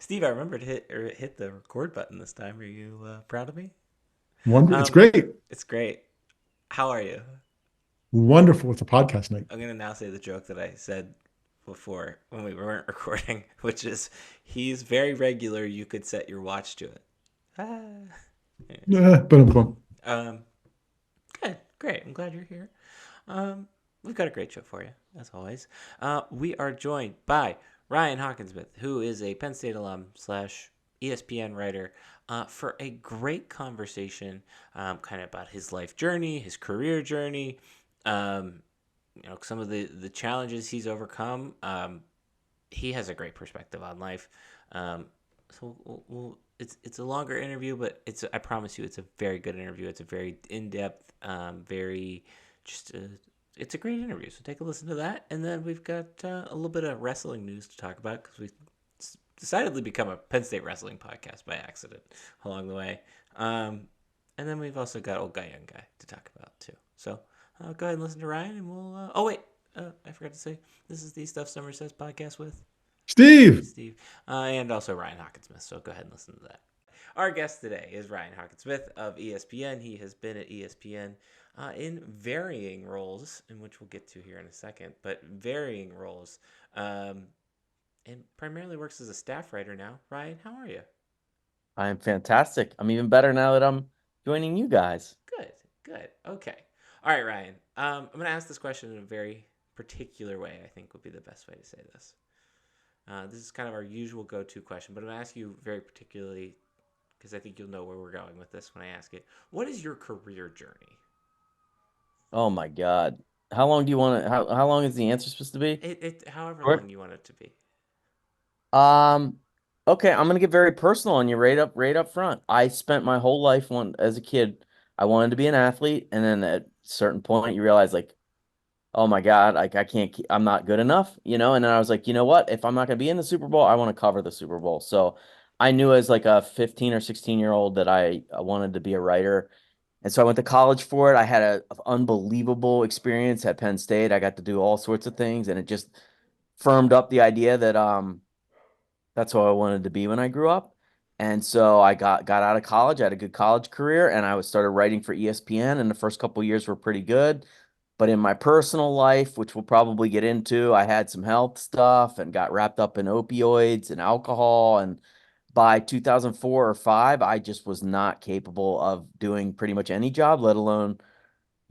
Steve, I remember to hit the record button this time. Are you proud of me? It's Um, great. it's great. How are you? Wonderful. It's a podcast night. I'm gonna now say the joke that I said before when we weren't recording, which is he's very regular. You could set your watch to it. Ah. Anyways, But um, good, great. I'm glad you're here. We've got a great show for you, as always. We are joined by Ryan Hockensmith, who is a Penn State alum slash ESPN writer, for a great conversation, kind of about his life journey, his career journey, um, some of the challenges he's overcome. He has a great perspective on life. It's a longer interview, but I promise you it's a very good interview. It's a very in depth, very just it's a great interview. So take a listen to that, and then we've got a little bit of wrestling news to talk about because we decidedly become a Penn State wrestling podcast by accident along the way. And then we've also got old guy, young guy to talk about too. So go ahead and listen to Ryan, and we'll. Oh wait, I forgot to say this is the Stuff Summer Says podcast with Steve, Steve, and also Ryan Hockensmith. So go ahead and listen to that. Our guest today is Ryan Hockensmith of ESPN. He has been at ESPN in varying roles, in which we'll get to here in a second, but varying roles, um, and primarily works as a staff writer now. Ryan, how are you? I'm fantastic. I'm even better now that I'm joining you guys. Good, good. Okay. All right, Ryan. I'm going to ask this question in a very particular way, I think would be the best way to say this. This is kind of our usual go to question, but I'm going to ask you very particularly because I think you'll know where we're going with this when I ask it. What is your career journey? Oh my God. How long do you want to how long is the answer supposed to be? However long Short. you want it to be. Um okay, I'm gonna get very personal on you right up front. I spent my whole life as a kid, I wanted to be an athlete, and then at a certain point you realize like, oh my God, like I'm not good enough, and then I was like, you know what? If I'm not gonna be in the Super Bowl, I want to cover the Super Bowl. So I knew as like a 15 or 16-year-old that I wanted to be a writer. And so I went to college for it. I had an unbelievable experience at Penn State. I got to do all sorts of things, and it just firmed up the idea that that's what I wanted to be when I grew up. And so I got out of college. I had a good college career, and I was started writing for ESPN. And the first couple of years were pretty good. But in my personal life, which we'll probably get into, I had some health stuff and got wrapped up in opioids and alcohol. And by 2004 or five, I just was not capable of doing pretty much any job, let alone,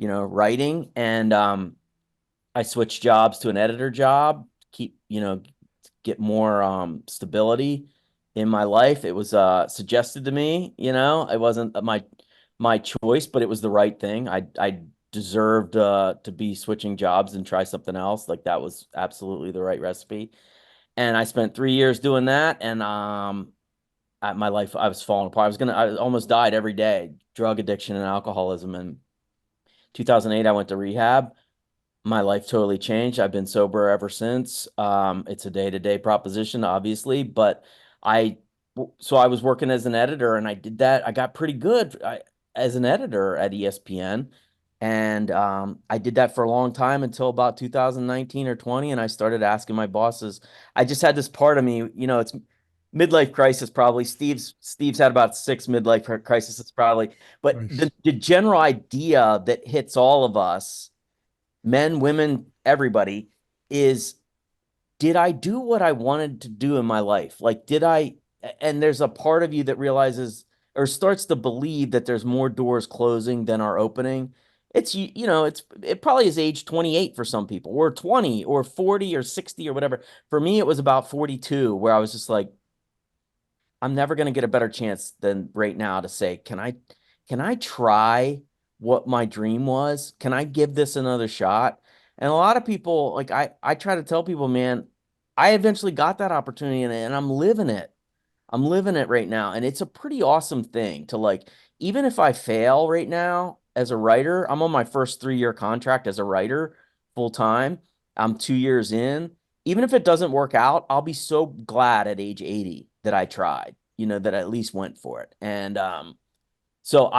writing. And I switched jobs to an editor job, get more stability in my life. It was suggested to me, it wasn't my choice, but it was the right thing. I deserved to be switching jobs and try something else. Like that was absolutely the right recipe. And I spent 3 years doing that, and at my life, I was falling apart. I almost died every day, drug addiction and alcoholism. And 2008, I went to rehab. My life totally changed. I've been sober ever since. It's a day-to-day proposition, obviously, but I, so I was working as an editor, and I did that. I got pretty good as an editor at ESPN. And I did that for a long time until about 2019 or 20. And I started asking my bosses. I just had this part of me, it's midlife crisis probably. Steve's had about six midlife crises probably. But the, nice. the general idea that hits all of us, men, women, everybody, is did I do what I wanted to do in my life? Like, and there's a part of you that realizes or starts to believe that there's more doors closing than are opening. It probably is age 28 for some people, or 20, or 40, or 60, or whatever. For me, it was about 42, where I was just like, I'm never going to get a better chance than right now to say, can I try what my dream was? Can I give this another shot? And a lot of people, like I try to tell people, man, I eventually got that opportunity, and I'm living it. I'm living it right now. And it's a pretty awesome thing to like, even if I fail right now as a writer, I'm on my first 3-year contract as a writer full time. I'm 2 years in. Even if it doesn't work out, I'll be so glad at age 80 that I tried, that I at least went for it. And so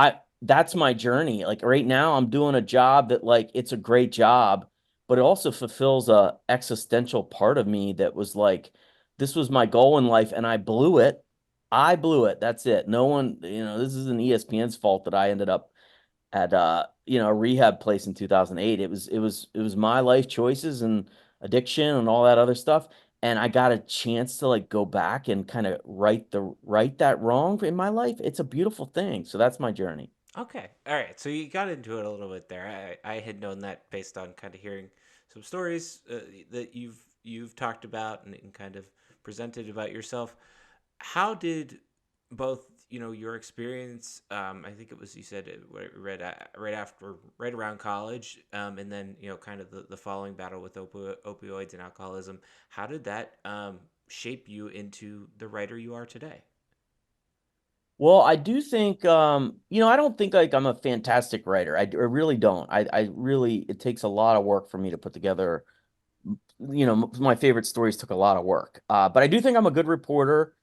that's my journey. Like right now, I'm doing a job that like it's a great job, but it also fulfills a existential part of me that was like, this was my goal in life and I blew it. I blew it. That's it. No one, this isn't ESPN's fault that I ended up at a rehab place in 2008. It was my life choices and addiction and all that other stuff. And I got a chance to like go back and kind of right that wrong in my life. It's a beautiful thing. So that's my journey. Okay. All right. So you got into it a little bit there. I had known that based on kind of hearing some stories that you've talked about and kind of presented about yourself. How did both your experience? I think it was you said right after right around college, and then kind of the following battle with opioids and alcoholism. How did that shape you into the writer you are today? Well, I do think, I don't think like I'm a fantastic writer. I really don't. I really, it takes a lot of work for me to put together. My favorite stories took a lot of work. But I do think I'm a good reporter,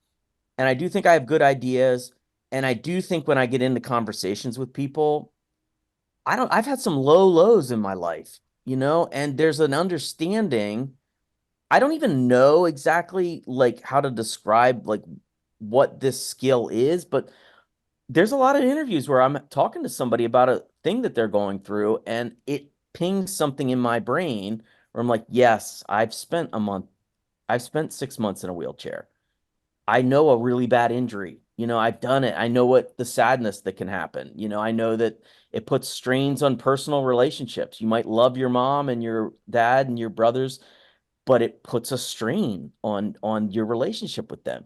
and I do think I have good ideas. And I do think when I get into conversations with people, I've had some low lows in my life, and there's an understanding. I don't even know exactly like how to describe like what this skill is, but there's a lot of interviews where I'm talking to somebody about a thing that they're going through, and it pings something in my brain where I'm like, yes, I've spent 6 months in a wheelchair. I know a really bad injury. I've done it. I know what the sadness that can happen. I know that it puts strains on personal relationships. You might love your mom and your dad and your brothers, but it puts a strain on your relationship with them.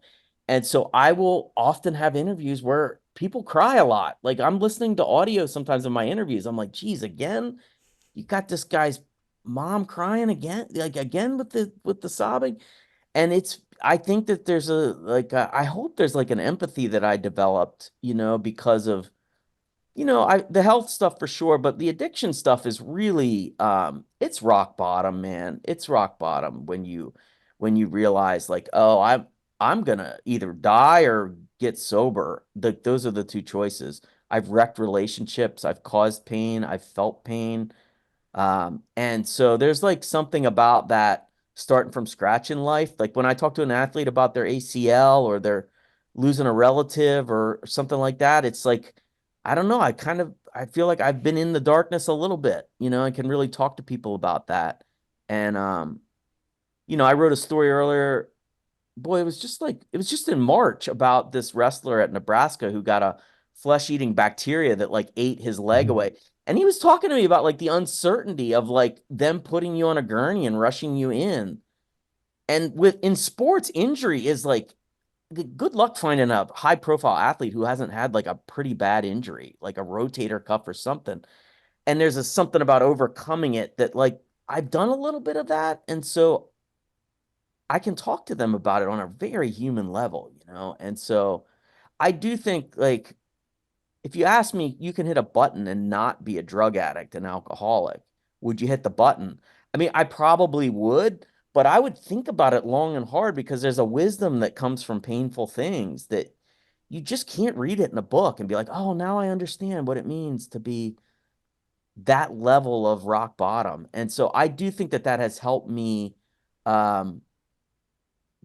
And so I will often have interviews where people cry a lot. Like I'm listening to audio sometimes in my interviews. I'm like, geez, again, you got this guy's mom crying again, like again with the sobbing. And I think that there's I hope there's like an empathy that I developed, because of the health stuff for sure, but the addiction stuff is really it's rock bottom, man. It's rock bottom when you realize like, oh, I'm gonna either die or get sober. Those are the two choices. I've wrecked relationships, I've caused pain, I've felt pain. And so there's like something about that starting from scratch in life. Like when I talk to an athlete about their ACL or they're losing a relative or something like that, it's like, I don't know. I feel like I've been in the darkness a little bit, and can really talk to people about that. And, I wrote a story earlier. Boy, it was just in March about this wrestler at Nebraska who got a flesh-eating bacteria that like ate his leg Mhm. away. And he was talking to me about like the uncertainty of like them putting you on a gurney and rushing you in. And in sports, injury is like good luck finding a high-profile athlete who hasn't had like a pretty bad injury, like a rotator cuff or something. And there's something about overcoming it that like I've done a little bit of that. And so I can talk to them about it on a very human level. And so I do think like if you ask me, you can hit a button and not be a drug addict and alcoholic. Would you hit the button? I mean, I probably would, but I would think about it long and hard because there's a wisdom that comes from painful things that you just can't read it in a book and be like, oh, now I understand what it means to be that level of rock bottom. And so I do think that that has helped me um,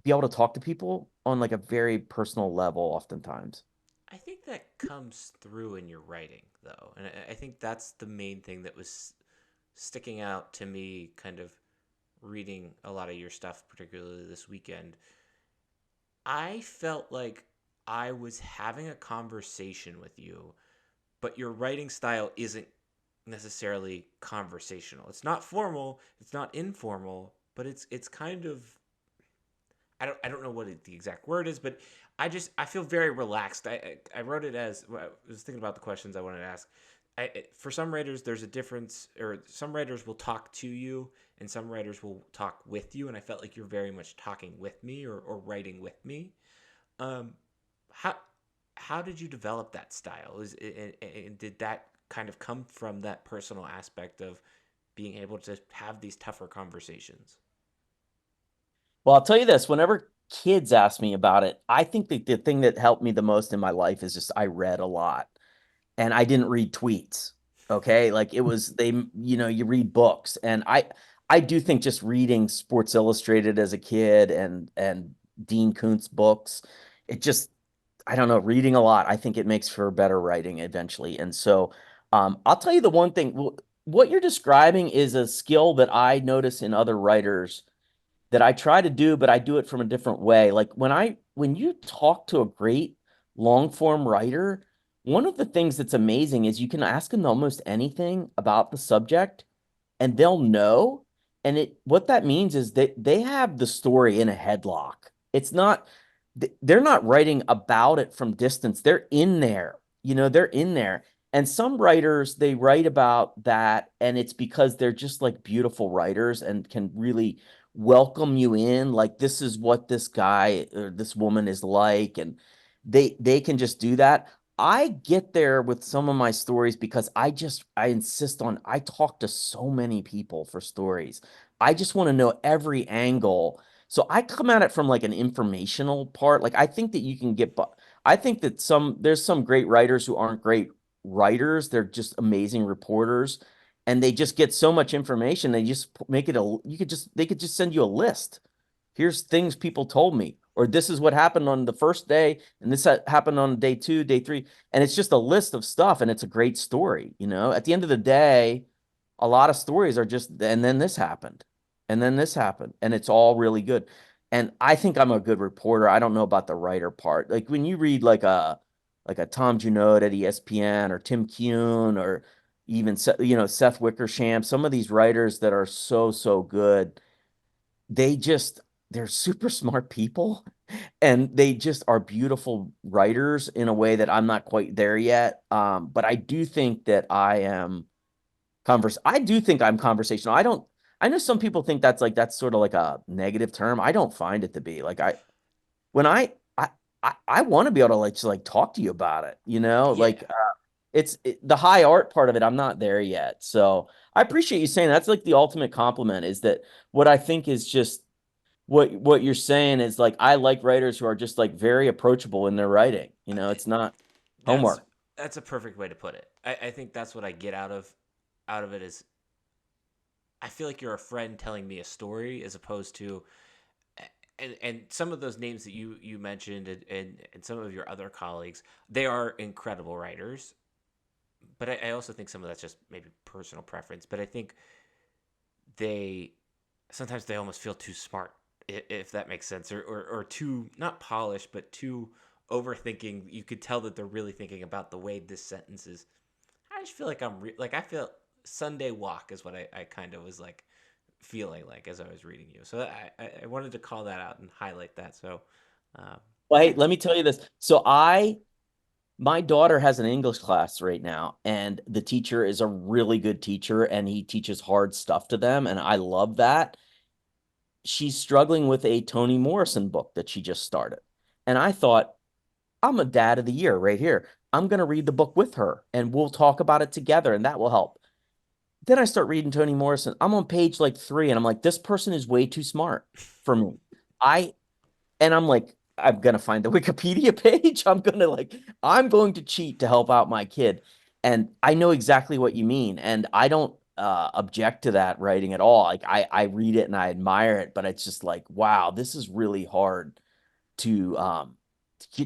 be able to talk to people on like a very personal level oftentimes. I think that comes through in your writing, though, and I think that's the main thing that was sticking out to me, kind of reading a lot of your stuff, particularly this weekend. I felt like I was having a conversation with you, but your writing style isn't necessarily conversational. It's not formal, it's not informal, but it's kind of I don't know what the exact word is, but I feel very relaxed. I wrote it as I was thinking about the questions I wanted to ask. For some writers, there's a difference, or some writers will talk to you, and some writers will talk with you. And I felt like you're very much talking with me, or writing with me. Um, how how did you develop that style? And did that kind of come from that personal aspect of being able to have these tougher conversations? Well, I'll tell you this, whenever kids ask me about it, I think that the thing that helped me the most in my life is just I read a lot and I didn't read tweets. Okay. Like it was you read books and I do think just reading Sports Illustrated as a kid and Dean Koontz books. It just, I don't know, reading a lot, I think it makes for better writing eventually. And so I'll tell you the one thing, what you're describing is a skill that I notice in other writers that I try to do, but I do it from a different way. Like when you talk to a great long form writer, one of the things that's amazing is you can ask them almost anything about the subject and they'll know. And what that means is that they have the story in a headlock. It's not, they're not writing about it from distance. They're in there, they're in there. And some writers, they write about that, and it's because they're just like beautiful writers and can really welcome you in. Like, this is what this guy or this woman is like, and they can just do that. I get there with some of my stories because I insist on, I talk to so many people for stories. I just want to know every angle. So I come at it from like an informational part. Like, I think that you can get, I think that there's some great writers who aren't great writers. They're just amazing reporters, and they just get so much information. They just make it they could just send you a list. Here's things people told me, or this is what happened on the first day, and this happened on day 2, day 3, and it's just a list of stuff, and it's a great story. At the end of the day, a lot of stories are just, and then this happened, and then this happened, and it's all really good. And I think I'm a good reporter. I don't know about the writer part. Like when you read like a Tom Junod at ESPN or Tim Kuhn or even Seth Wickersham, some of these writers that are so good, they just they're super smart people, and they just are beautiful writers in a way that I'm not quite there yet. But I do think that I do think I'm conversational. I know some people think that's sort of like a negative term. I don't find it to be. Like, when I want to be able to like just like talk to you about it, Yeah. like the high art part of it. I'm not there yet. So I appreciate you saying that's like the ultimate compliment, is that what I think is just what you're saying is like, I like writers who are just like very approachable in their writing. It's not That's homework. that's a perfect way to put it. I think that's what I get out of it is I feel like you're a friend telling me a story as opposed to and some of those names that you mentioned and some of your other colleagues, they are incredible writers. But I also think some of that's just maybe personal preference. But I think they sometimes they almost feel too smart, if that makes sense, or too not polished, but too overthinking. You could tell that they're really thinking about the way this sentence is. I just feel like like I feel Sunday walk is what I kind of was like feeling like as I was reading you. So I wanted to call that out and highlight that. So Well, hey, yeah, let me tell you this. So my daughter has an English class right now, and the teacher is a really good teacher, and he teaches hard stuff to them, and I love that. She's struggling with a Toni Morrison book that she just started. And I thought, I'm a dad of the year right here. I'm going to read the book with her, and we'll talk about it together, and that will help. Then I start reading Toni Morrison. I'm on page like 3, and I'm like, this person is way too smart for me. I and I'm like, I'm gonna find the Wikipedia page. I'm going to cheat to help out my kid. And I know exactly what you mean. And I don't object to that writing at all. Like, I read it and I admire it, but it's just like, wow, this is really hard to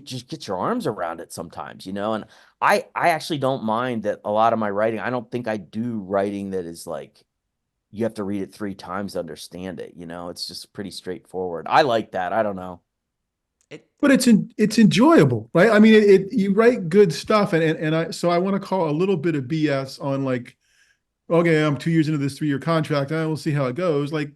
just get your arms around it sometimes, And I actually don't mind that a lot of my writing, I don't think I do writing that is like you have to read it 3 times to understand it, It's just pretty straightforward. I like that. I don't know. it But it's enjoyable, right? I mean, you write good stuff, and I want to call a little bit of BS on like, okay, I'm 2 years into this 3-year contract, and we'll see how it goes. Like,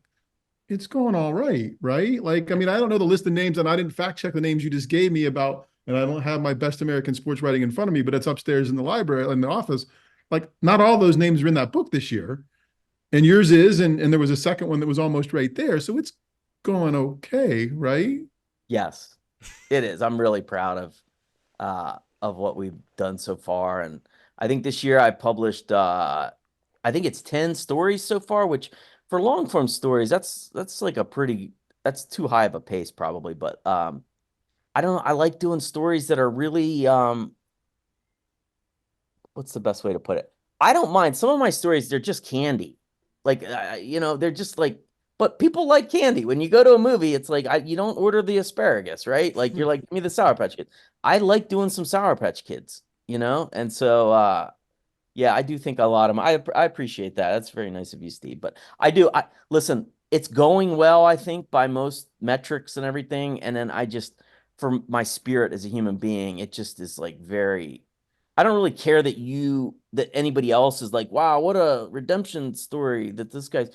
it's going all right, right? Like, I mean, I don't know the list of names, and I didn't fact check the names you just gave me about, and I don't have my best American sports writing in front of me, but it's upstairs in the library, in the office. Like, not all those names are in that book this year, and yours is, and there was a second one that was almost right there. So it's going okay, right? Yes, it is. I'm really proud of what we've done so far. And I think this year I published I think it's 10 stories so far, which for long form stories, that's like that's too high of a pace probably, but I don't know. I like doing stories that are really what's the best way to put it? I don't mind some of my stories, they're just candy. Like they're just like But people like candy. When you go to a movie, it's like you don't order the asparagus, right? Like you're like, give me the Sour Patch Kids. I like doing some Sour Patch Kids, and so yeah, I do think a lot of them. I appreciate that. That's very nice of you, Steve. But I do. Listen. It's going well, I think, by most metrics and everything. And then for my spirit as a human being, it just is like very. I don't really care that anybody else is like, wow, what a redemption story that this guy's.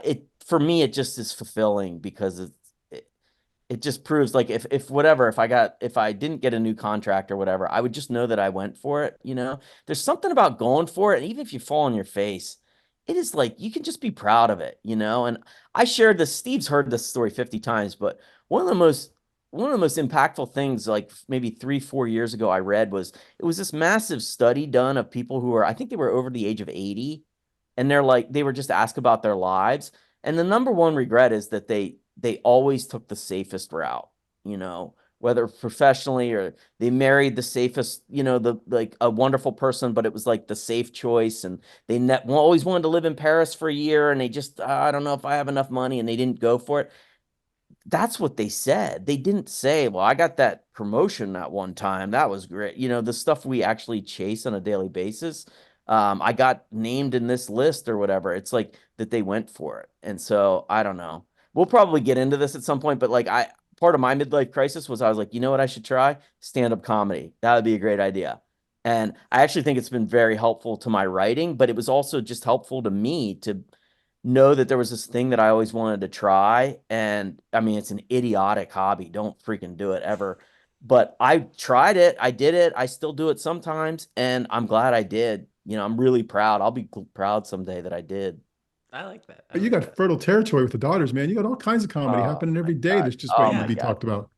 It for me, it just is fulfilling because it just proves like if I didn't get a new contract or whatever, I would just know that I went for it. There's something about going for it, and even if you fall on your face, it is like you can just be proud of it. And I shared this, Steve's heard this story 50 times, but one of the most impactful things, like maybe 3-4 years ago, I read was it was this massive study done of people who were, I think they were over the age of 80, and they were just asked about their lives. And the number one regret is that they always took the safest route, whether professionally or they married the safest, the like a wonderful person, but it was like the safe choice. And they always wanted to live in Paris for a year, and they just, I don't know if I have enough money, and they didn't go for it. That's what they said. They didn't say, well, I got that promotion that one time. That was great. The stuff we actually chase on a daily basis. I got named in this list or whatever. It's like that they went for it. And so I don't know. We'll probably get into this at some point, but like part of my midlife crisis was I was like, you know what I should try? Stand-up comedy. That would be a great idea. And I actually think it's been very helpful to my writing, but it was also just helpful to me to know that there was this thing that I always wanted to try. And I mean, it's an idiotic hobby. Don't freaking do it ever. But I tried it. I did it. I still do it sometimes. And I'm glad I did. I'm really proud. I'll be proud someday that I did. I like that. I You like got that. fertile territory with the Dodgers, man. You got all kinds of comedy Oh happening my every day God. that's just Oh waiting to my Yeah. be God. talked about.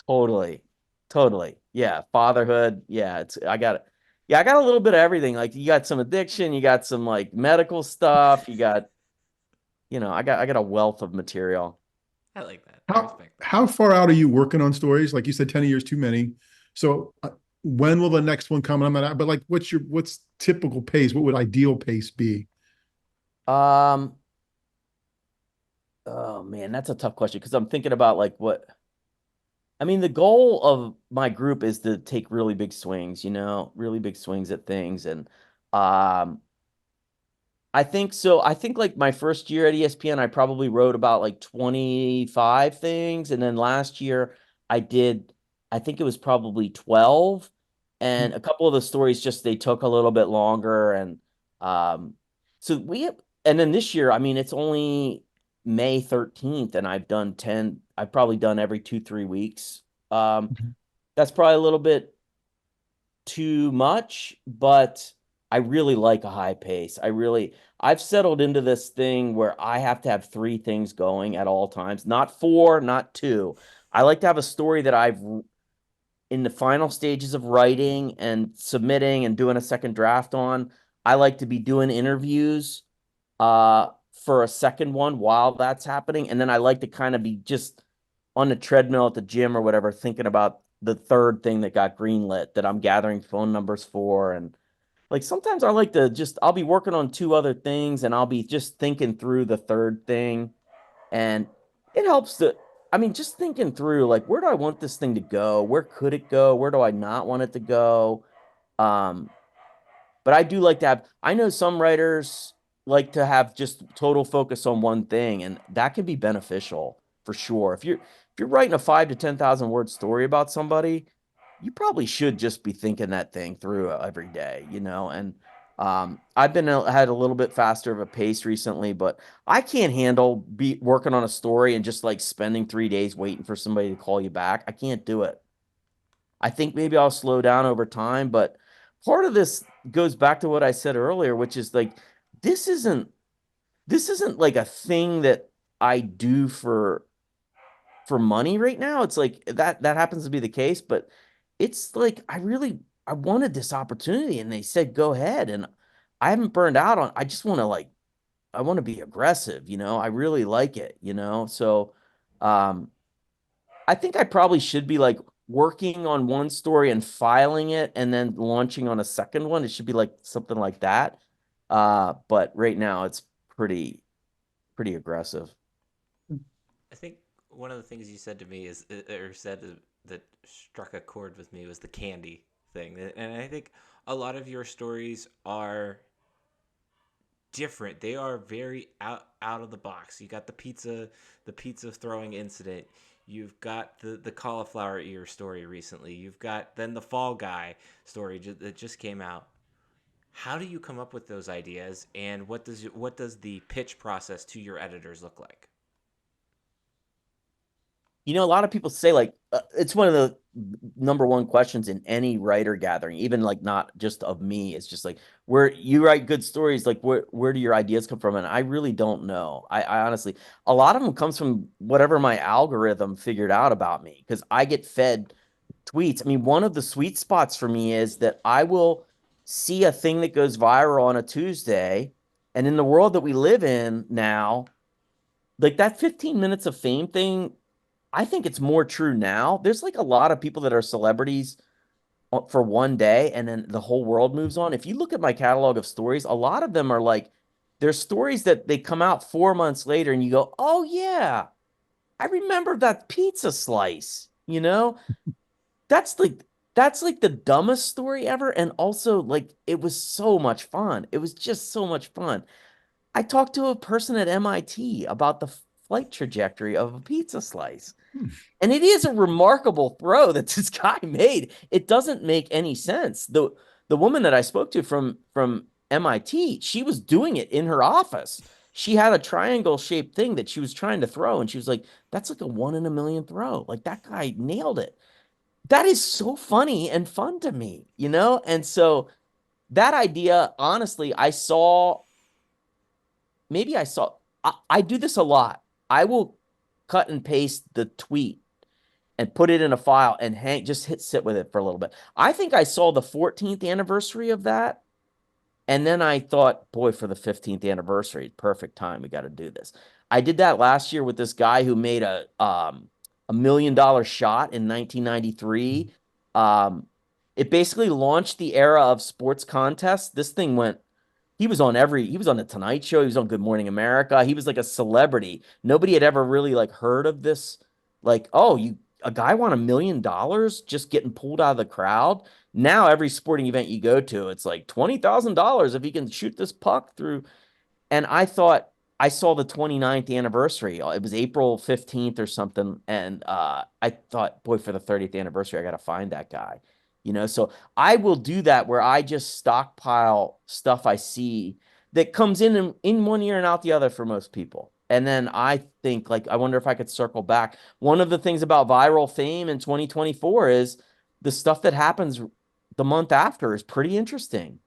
Totally. Totally. Yeah. Fatherhood. Yeah. I got it. Yeah. I got a little bit of everything. Like you got some addiction, you got some like medical stuff, I got a wealth of material. I like that. I How respect that. how far out are you working on stories? Like you said, 10 years too many. So when will the next one come? I'm not, but like, what's typical pace? What would ideal pace be? Um, oh man, that's a tough question because I'm thinking about like what I mean, the goal of my group is to take really big swings, really big swings at things. And um I think so. I think like my first year at ESPN, I probably wrote about like 25 things. And then last year I think it was probably 12. And a couple of the stories just they took a little bit longer. And um, so and then this year, I mean, it's only May 13th, and I've probably done every 2-3 weeks. Um, Mhm. that's probably a little bit too much, but I really like a high pace. I've settled into this thing where I have to have three things going at all times, not four, not two. I like to have a story that I've in the final stages of writing and submitting and doing a second draft on. I like to be doing interviews for a second one while that's happening. And then I like to kind of be just on the treadmill at the gym or whatever, thinking about the third thing that got greenlit that I'm gathering phone numbers for. And like sometimes I like to I'll be working on two other things and I'll be just thinking through the third thing. And it helps I mean, just thinking through like, where do I want this thing to go? Where could it go? Where do I not want it to go? Um, but I do like to I know some writers like to have just total focus on one thing, and that can be beneficial for sure. If you're writing a 5 to 10,000 word story about somebody, you probably should just be thinking that thing through every day. And I've had a little bit faster of a pace recently, but I can't handle be working on a story and just like spending 3 days waiting for somebody to call you back. I can't do it. I think maybe I'll slow down over time, but part of this goes back to what I said earlier, which is like this isn't this isn't like a thing that I do for money right now. It's like that happens to be the case, but it's like I wanted this opportunity and they said go ahead, and I haven't burned out on I just want to like I want to be aggressive. I really like it. So um I think I probably should be like working on one story and filing it and then launching on a second one. It should be like something like that. But right now it's pretty pretty aggressive. I think one of the things you said to me is, or said that struck a chord with me was the candy thing, and I think a lot of your stories are different. They are very out of the box. You got the pizza throwing incident. You've got the cauliflower ear story recently. You've got then the Fall Guy story that just came out. How do you come up with those ideas, and what does the pitch process to your editors look like? You know, a lot of people say like it's one of the number one questions in any writer gathering, even like not just of me. It's just like where you write good stories, like where do your ideas come from? And I really don't know. I honestly, a lot of them comes from whatever my algorithm figured out about me because I get fed tweets. I mean, one of the sweet spots for me is that I will see a thing that goes viral on a Tuesday, and in the world that we live in now, like that 15 minutes of fame thing, I think it's more true now. There's like a lot of people that are celebrities for one day and then the whole world moves on. If you look at my catalog of stories, a lot of them are like there's stories that they come out 4 months later and you go, "Oh yeah, I remember that pizza slice." You know? That's like that's like the dumbest story ever and also like it was so much fun. It was just so much fun. I talked to a person at MIT about the flight trajectory of a pizza slice. Hmm. And it is a remarkable throw that this guy made. It doesn't make any sense. The woman that I spoke to from MIT, she was doing it in her office. She had a triangle shaped thing that she was trying to throw, and she was like, "That's like a 1 in a million throw. Like that guy nailed it." That is so funny and fun to me, you know? And so that idea, honestly, maybe I saw, I do this a lot. I will cut and paste the tweet and put it in a file and just hit sit with it for a little bit. I think I saw the 14th anniversary of that. And then I thought, boy, for the 15th anniversary, perfect time. We got to do this. I did that last year with this guy who made a $1 million shot in 1993. Um, it basically launched the era of sports contests. This thing went he was on the Tonight Show. He was on Good Morning America. He was like a celebrity. Nobody had ever really like heard of this. Like, oh, a guy won $1 million just getting pulled out of the crowd. Now every sporting event you go to, it's like $20,000 if he can shoot this puck through. And I thought I saw the 29th anniversary. It was April 15th or something. And I thought, boy, for the 30th anniversary, I got to find that guy. You know, so I will do that where I just stockpile stuff I see that comes in one ear and out the other for most people. And then I think, like, I wonder if I could circle back. One of the things about viral fame in 2024 is the stuff that happens the month after is pretty interesting.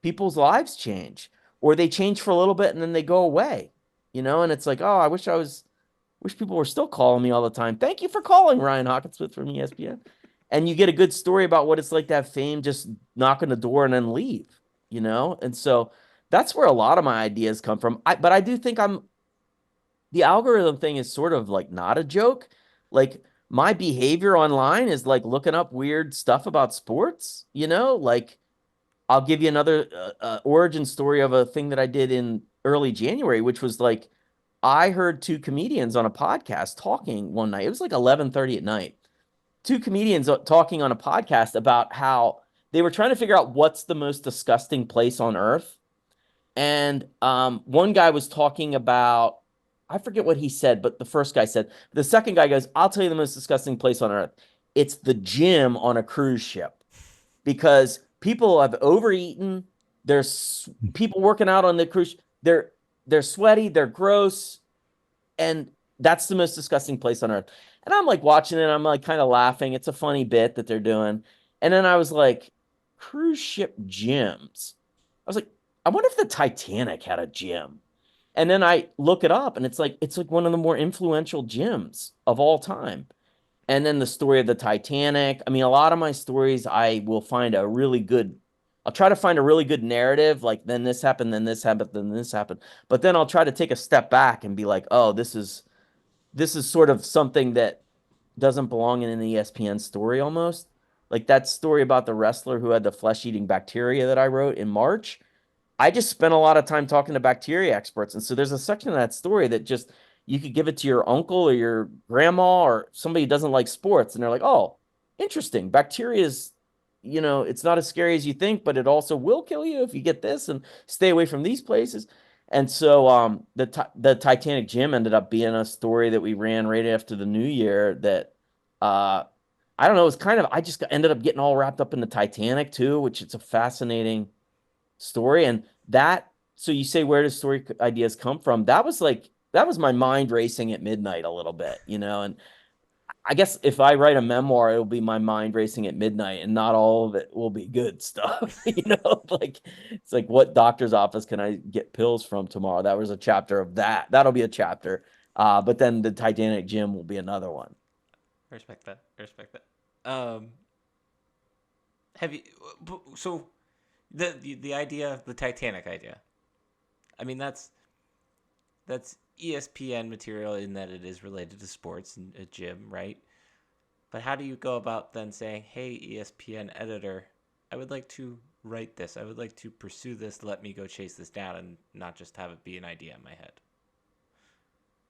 People's lives change or they change for a little bit and then they go away, you know? And it's like, oh, wish people were still calling me all the time. Thank you for calling, Ryan Hockensmith from ESPN. And you get a good story about what it's like to have fame, just knock on the door and then leave, you know? And so that's where a lot of my ideas come from. But I do think the algorithm thing is sort of like not a joke. Like my behavior online is like looking up weird stuff about sports, you know? Like I'll give you another origin story of a thing that I did in early January, which was like I heard two comedians on a podcast talking one night. It was like 11:30 at night. Two comedians talking on a podcast about how they were trying to figure out what's the most disgusting place on earth. And one guy was talking about, I forget what he said, but the first guy said, the second guy goes, I'll tell you the most disgusting place on earth. It's the gym on a cruise ship because people have overeaten. There's people working out on the cruise. They're sweaty. They're gross, and that's the most disgusting place on earth. And I'm like watching it. I'm like kind of laughing. It's a funny bit that they're doing. And then I was like, cruise ship gyms. I was like, I wonder if the Titanic had a gym. And then I look it up, and it's like one of the more influential gyms of all time. And then the story of the Titanic. I mean, a lot of my stories, I will find a really good, I'll try to find a really good narrative, like then this happened, then this happened, then this happened. But then I'll try to take a step back and be like, oh, this is sort of something that doesn't belong in an ESPN story almost. Like that story about the wrestler who had the flesh-eating bacteria that I wrote in March. I just spent a lot of time talking to bacteria experts. And so there's a section of that story that just you could give it to your uncle or your grandma or somebody who doesn't like sports. And they're like, oh, interesting. Bacteria is, it's not as scary as you think, but it also will kill you if you get this and stay away from these places. And so the Titanic gym ended up being a story that we ran right after the new year that I don't know, it was kind of I just ended up getting all wrapped up in the Titanic too, which it's a fascinating story. And so you say, where does story ideas come from? That was my mind racing at midnight a little bit, and I guess if I write a memoir, it'll be my mind racing at midnight, and not all of it will be good stuff. Like it's like, what doctor's office can I get pills from tomorrow? That was a chapter of that. That'll be a chapter. But then the Titanic gym will be another one. I respect that. I respect that. Have you so the idea of the Titanic idea? I mean, that's ESPN material in that it is related to sports and a gym, right? But how do you go about then saying, "Hey, ESPN editor, I would like to write this. I would like to pursue this. Let me go chase this down and not just have it be an idea in my head."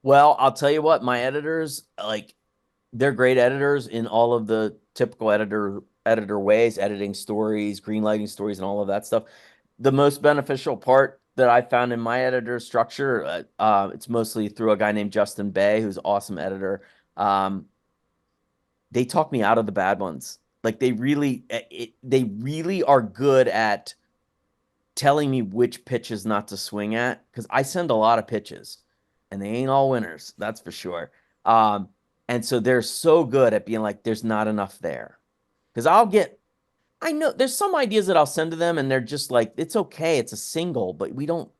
Well, I'll tell you what, my editors, like, they're great editors in all of the typical editor ways, editing stories, greenlighting stories, and all of that stuff. The most beneficial part that I found in my editor structure, it's mostly through a guy named Justin Bay, who's an awesome editor. They talk me out of the bad ones. Like they really are good at telling me which pitches not to swing at, because I send a lot of pitches, and they ain't all winners, that's for sure. And so they're so good at being like, there's not enough there. Because I know there's some ideas that I'll send to them and they're just like, it's okay, it's a single, but we don't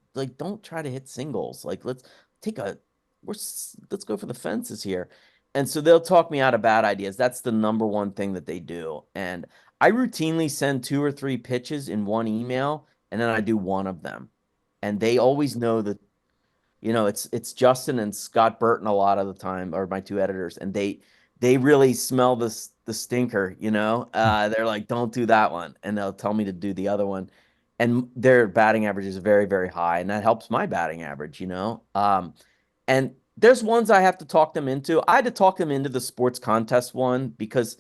try to hit singles. Like, let's go for the fences here. And so they'll talk me out of bad ideas. That's the number one thing that they do. And I routinely send 2 or 3 pitches in one email, and then I do one of them. And they always know that, it's Justin and Scott Burton a lot of the time are my 2 editors, and they really smell the stinker, they're like, don't do that one. And they'll tell me to do the other one. And their batting average is very, very high. And that helps my batting average, and there's ones I have to talk them into. I had to talk them into the sports contest one because,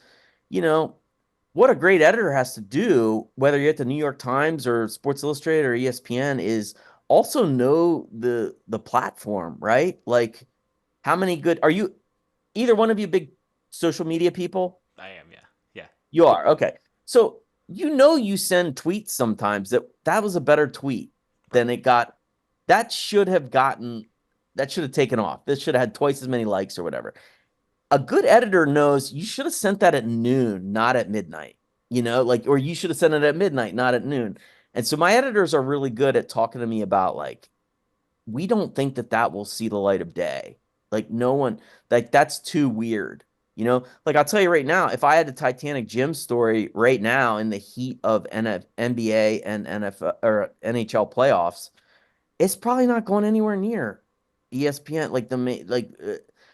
what a great editor has to do, whether you're at the New York Times or Sports Illustrated or ESPN, is also know the platform, right? Like, how many good are you? Either one of you big social media people? I am, yeah. Yeah. You are. Okay. So, you send tweets sometimes that was a better tweet than it got. That should have taken off. This should have had twice as many likes or whatever. A good editor knows you should have sent that at noon, not at midnight, or you should have sent it at midnight, not at noon. And so my editors are really good at talking to me about, like, we don't think that will see the light of day. Like, no one, like, that's too weird. Like, I'll tell you right now, if I had the Titanic gym story right now in the heat of NBA and NFL or NHL playoffs, it's probably not going anywhere near ESPN.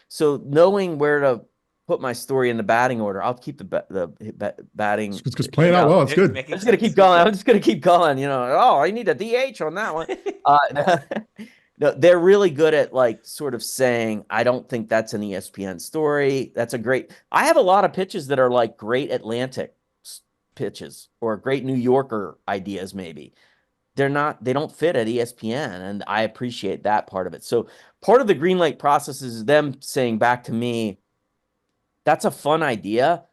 So knowing where to put my story in the batting order, I'll keep the batting. It's just playing out well. It's good. I'm just gonna keep going. I'm just gonna keep going. Oh, I need a DH on that one. No, they're really good at, like, sort of saying, I don't think that's an ESPN story. I have a lot of pitches that are like great Atlantic pitches or great New Yorker ideas. Maybe they don't fit at ESPN, and I appreciate that part of it. So part of the greenlight process is them saying back to me, that's a fun idea.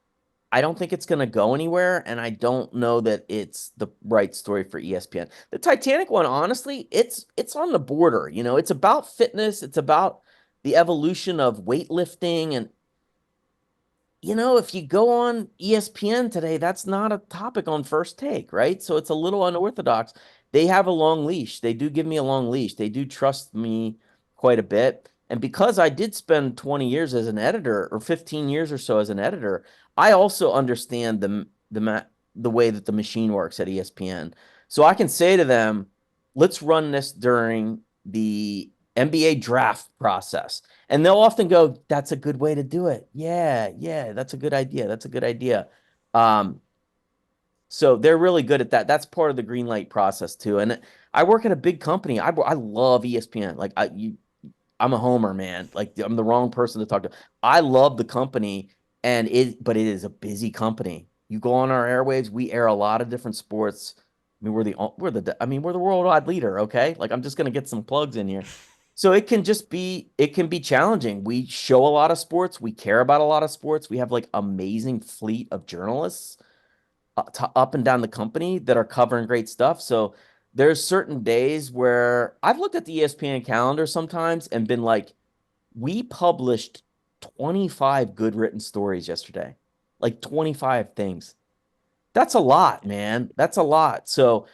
I don't think it's going to go anywhere, and I don't know that it's the right story for ESPN. The Titanic one, honestly, it's on the border. It's about fitness. It's about the evolution of weightlifting. And, if you go on ESPN today, that's not a topic on First Take, right? So it's a little unorthodox. They have a long leash. They do give me a long leash. They do trust me quite a bit. And because I did spend 20 years as an editor, or 15 years or so as an editor, I also understand the way that the machine works at ESPN. So I can say to them, let's run this during the NBA draft process. And they'll often go, that's a good way to do it. Yeah, that's a good idea. That's a good idea. So they're really good at that. That's part of the green light process too. And I work at a big company. I love ESPN. Like I'm a homer, man. Like I'm the wrong person to talk to. I love the company but it is a busy company. You go on our airwaves, we air a lot of different sports. I mean, we're the worldwide leader, okay? Like I'm just gonna get some plugs in here. So it can be challenging. We show a lot of sports, we care about a lot of sports. We have like amazing fleet of journalists up and down the company that are covering great stuff. So there's certain days where I've looked at the ESPN calendar sometimes and been like, we published 25 good written stories yesterday, like 25 things. That's a lot, man. That's a lot. So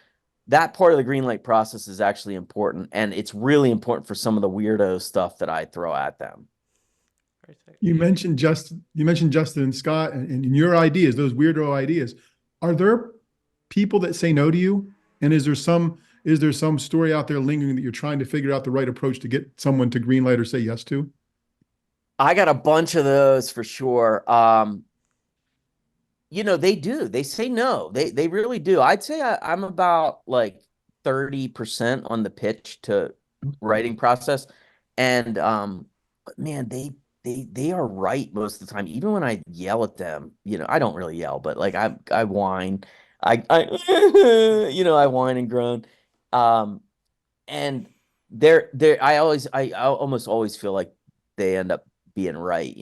that part of the green light process is actually important. And it's really important for some of the weirdo stuff that I throw at them. You mentioned Justin and Scott and your ideas, those weirdo ideas. Are there people that say no to you? And is there some story out there lingering that you're trying to figure out the right approach to get someone to green light or say yes to? I got a bunch of those for sure. They do. They say no. They really do. I'd say I'm about like 30% on the pitch to writing process. And but man, they are right most of the time. Even when I yell at them, I don't really yell, but like I whine. I I whine and groan. Um and I almost always feel like they end up being right.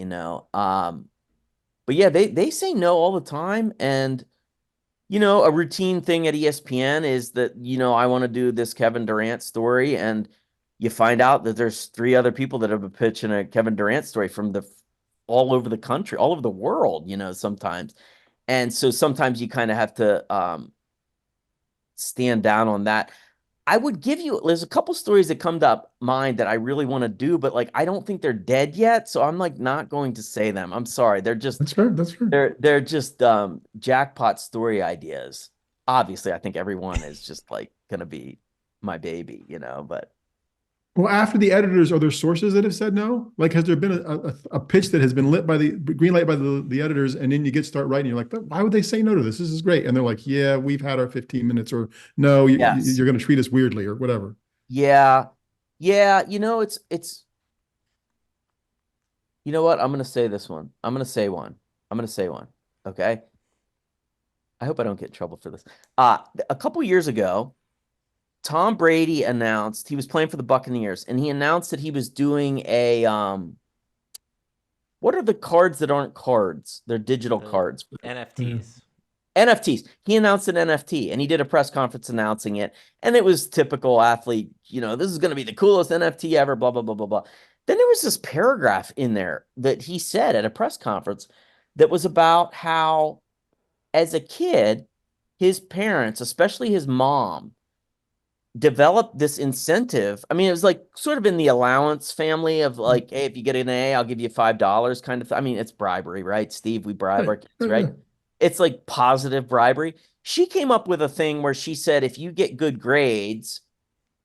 But yeah, they say no all the time. And, a routine thing at ESPN is that, I want to do this Kevin Durant story. And you find out that there's three other people that have been pitching a Kevin Durant story from all over the country, all over the world, sometimes. And so sometimes you kind of have to stand down on that. There's a couple stories that come to mind that I really want to do, but like I don't think they're dead yet, so I'm like not going to say them. I'm sorry. That's fair. That's fair. They're just jackpot story ideas. Obviously, I think everyone is just like gonna be my baby, but Well, after the editors, are there sources that have said no? Like, has there been a pitch that has been lit by the green light by the editors, and then you start writing, you're like, why would they say no to this? This is great. And they're like, yeah, we've had our 15 minutes, or no, yes. you're going to treat us weirdly, or whatever. Yeah. Yeah, it's you know what? I'm gonna say this one. I'm gonna say one. I'm gonna say one. Okay. I hope I don't get in trouble for this. A couple years ago, Tom Brady announced he was playing for the Buccaneers, and he announced that he was doing a what are the cards that aren't cards? They're digital cards. NFTs. NFTs. He announced an NFT, and he did a press conference announcing it, and it was typical athlete, this is going to be the coolest NFT ever, blah, blah, blah, blah, blah. Then there was this paragraph in there that he said at a press conference that was about how, as a kid, his parents, especially his mom, developed this incentive. I mean, it was like sort of in the allowance family of like, hey, if you get an A, I'll give you $5 kind of. I mean, it's bribery, right? Steve, we bribe our kids, right? It's like positive bribery. She came up with a thing where she said, if you get good grades,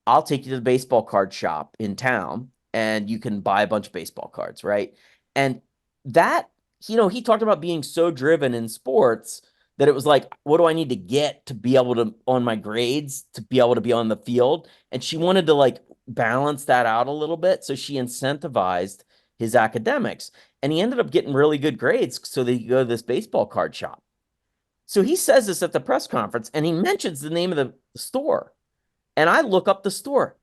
I'll take you to the baseball card shop in town and you can buy a bunch of baseball cards, right? And that, he talked about being so driven in sports that it was like, what do I need to get to be able to, on my grades, to be able to be on the field? And she wanted to like balance that out a little bit. So she incentivized his academics. And he ended up getting really good grades so that he could go to this baseball card shop. So he says this at the press conference and he mentions the name of the store. And I look up the store.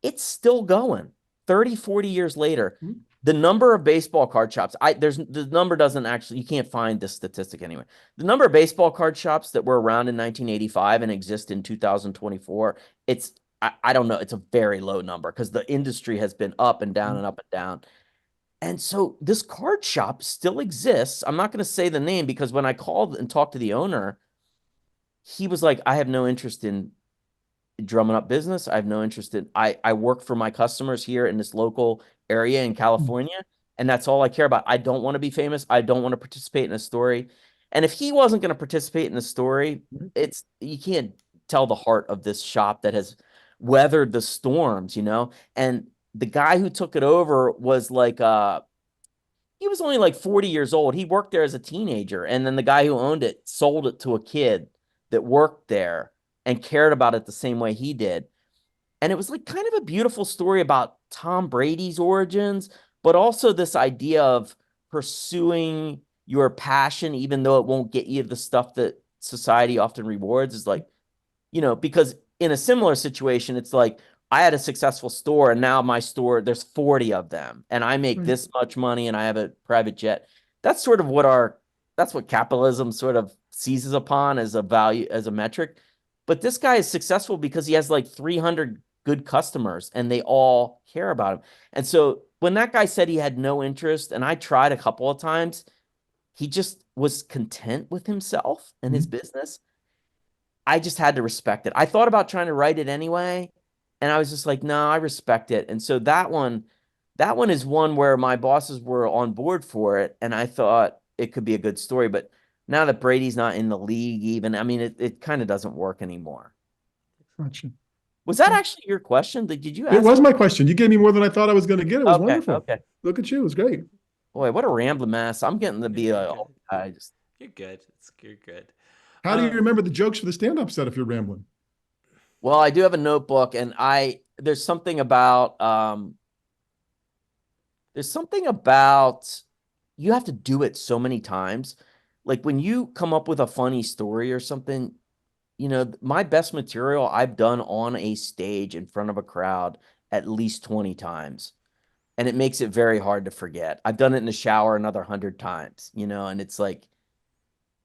It's still going 30, 40 years later. Mm-hmm. The number of baseball card shops, the number doesn't actually, you can't find this statistic anyway. The number of baseball card shops that were around in 1985 and exist in 2024, I don't know, it's a very low number because the industry has been up and down and up and down. And so this card shop still exists. I'm not going to say the name because when I called and talked to the owner, he was like, I have no interest in drumming up business. I have no interest in, I work for my customers here in this local area in California, and that's all I care about. I don't want to be famous. I don't want to participate in a story. And if he wasn't going to participate in the story, you can't tell the heart of this shop that has weathered the storms, And the guy who took it over was like, he was only like 40 years old. He worked there as a teenager. And then the guy who owned it sold it to a kid that worked there and cared about it the same way he did. And it was like kind of a beautiful story about Tom Brady's origins, but also this idea of pursuing your passion, even though it won't get you the stuff that society often rewards, is like, because in a similar situation, it's like I had a successful store and now my store, there's 40 of them and I make this much money and I have a private jet. That's sort of that's what capitalism sort of seizes upon as a value, as a metric. But this guy is successful because he has like 300 good customers and they all care about him. And so when that guy said he had no interest, and I tried a couple of times, he just was content with himself and his business. I just had to respect it. I thought about trying to write it anyway, and I was just like, no, I respect it. And so that one is one where my bosses were on board for it, and I thought it could be a good story. But now that Brady's not in the league, even, I mean, it kind of doesn't work anymore. Gotcha. Was that actually your question? Did you ask? It was my question. You gave me more than I thought I was going to get. It was Okay, wonderful. okay. Look at you. It was great. Boy, what a rambling mess. I'm getting to be You're good. You're good. How do you remember the jokes for the stand-up set if you're rambling? Well, I do have a notebook, and there's something about you have to do it so many times. Like when you come up with a funny story or something, my best material I've done on a stage in front of a crowd at least 20 times. And it makes it very hard to forget. I've done it in the shower another 100 times, and it's like,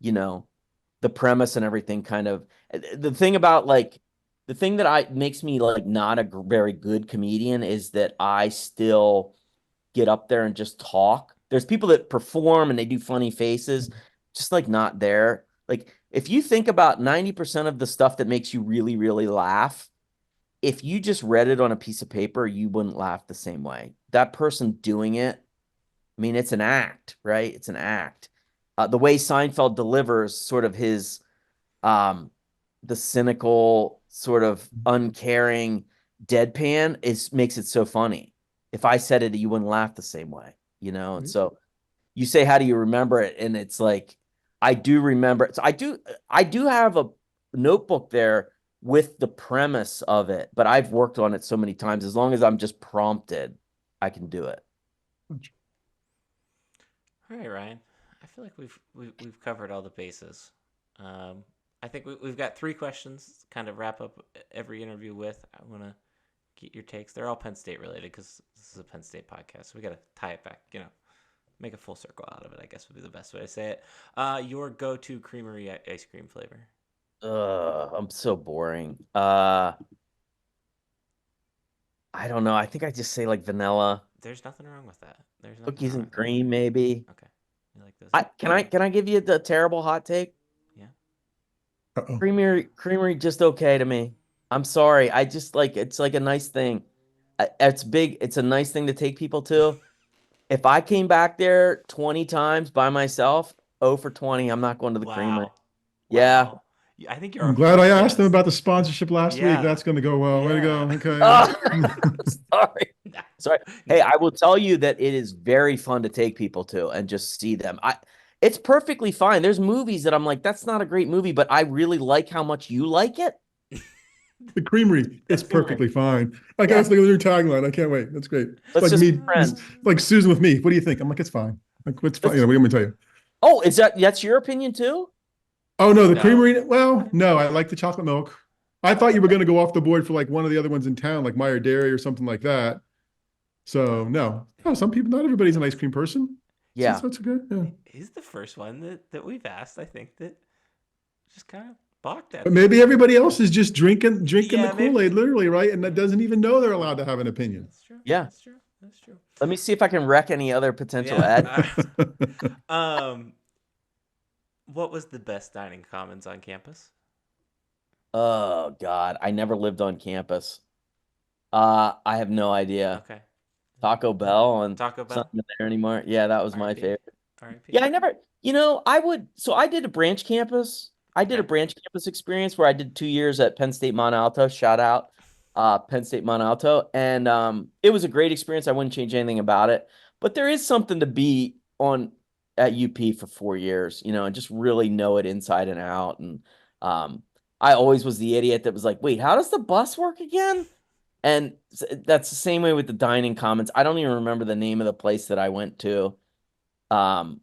the premise and everything kind of, the thing that makes me like not a very good comedian is that I still get up there and just talk. There's people that perform and they do funny faces, just like not there. Like if you think about 90% of the stuff that makes you really, really laugh, if you just read it on a piece of paper, you wouldn't laugh the same way. That person doing it, I mean, it's an act, right? It's an act. The way Seinfeld delivers sort of his, the cynical, sort of uncaring deadpan makes it so funny. If I said it, you wouldn't laugh the same way, And so you say, how do you remember it? And it's like, I do remember it. So I do have a notebook there with the premise of it, but I've worked on it so many times. As long as I'm just prompted, I can do it. All right, Ryan. I feel like we've covered all the bases. I think we've got 3 questions to kind of wrap up every interview with. I want to get your takes. They're all Penn State related because this is a Penn State podcast. So we got to tie it back, make a full circle out of it, I guess would be the best way to say it. Your go-to creamery ice cream flavor. I'm so boring. I don't know. I think I just say like vanilla. There's nothing wrong with that. There's cookies and cream, maybe. Okay, you like this? Can I give you the terrible hot take? Yeah. Uh-oh. Creamery just okay to me. I'm sorry. I just like it's like a nice thing. It's big. It's a nice thing to take people to. If I came back there 20 times by myself, 0 for 20, I'm not going to the creamery. Yeah. I think I'm glad I asked them about the sponsorship last week. That's going to go well. Way to go. Okay. Sorry. Hey, I will tell you that it is very fun to take people to and just see them. It's perfectly fine. There's movies that I'm like, that's not a great movie, but I really like how much you like it. The creamery, it's perfectly fine. Like that's like your tagline. I can't wait. That's great. Let's like just me, be friends. like Susan with me. What do you think? I'm like, it's fine. Like, what's fine? What am I tell you? Oh, that's your opinion too? Oh no, the creamery. Well, no, I like the chocolate milk. I thought you were going to go off the board for like one of the other ones in town, like Meyer Dairy or something like that. So no, some people, not everybody's an ice cream person. Yeah, so that's okay. Yeah. He's the first one that we've asked. I think that just kind of balked at. But maybe everybody else is just drinking the Kool-Aid, literally, right? And that doesn't even know they're allowed to have an opinion. That's true. Yeah, that's true. Let me see if I can wreck any other potential ad. What was the best dining commons on campus? Oh God, I never lived on campus. I have no idea. Okay. Taco Bell and Taco Bell? something there anymore. Yeah, that was my favorite. R.I.P. Yeah, I never, I did a branch campus. I did a branch campus experience where I did 2 years at Penn State Mont Alto. Shout out, Penn State Mont Alto. And it was a great experience. I wouldn't change anything about it. But there is something to be on at UP for 4 years, and just really know it inside and out. And I always was the idiot that was like, wait, how does the bus work again? And that's the same way with the dining comments. I don't even remember the name of the place that I went to. Um,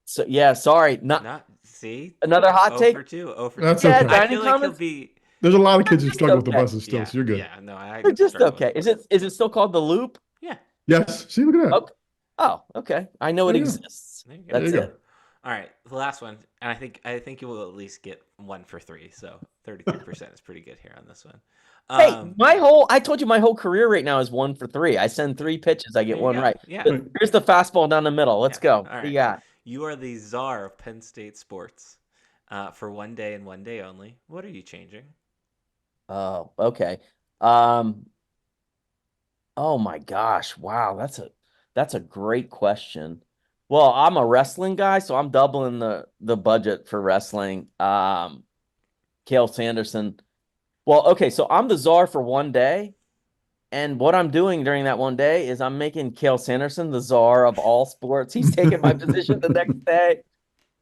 so yeah, sorry, not Not see another hot 0 take. for 2, 0 for 2. That's Yeah, okay. I dining feel like he'll comments. be There's a lot of They're kids who just struggle with the okay. buses still, yeah, so you're good. yeah. No, I They're just struggle with okay. it. Is it still called the Loop? Yeah, Yes. See, look at that. Okay. Oh, okay. I know it There you go. exists. there you go. There you That's go. it. All right, the last one, and I think you will at least get 1 for 3. So 33% is pretty good here on this one. Hey, Um, I told you my whole career right now is 1 for 3. I send 3 pitches, I get there you one go. right. Yeah, But Right. here's the fastball down the middle. Let's yeah. go. All What do you right, got? you are the czar of Penn State sports for 1 day and 1 day only. What are you changing? Oh, okay. Um, oh my gosh. Wow, that's a great question. Well, I'm a wrestling guy, so I'm doubling the budget for wrestling. Kale Sanderson. Well, okay, so I'm the czar for 1 day. And what I'm doing during that 1 day is I'm making Kale Sanderson the czar of all sports. He's taking my position the next day.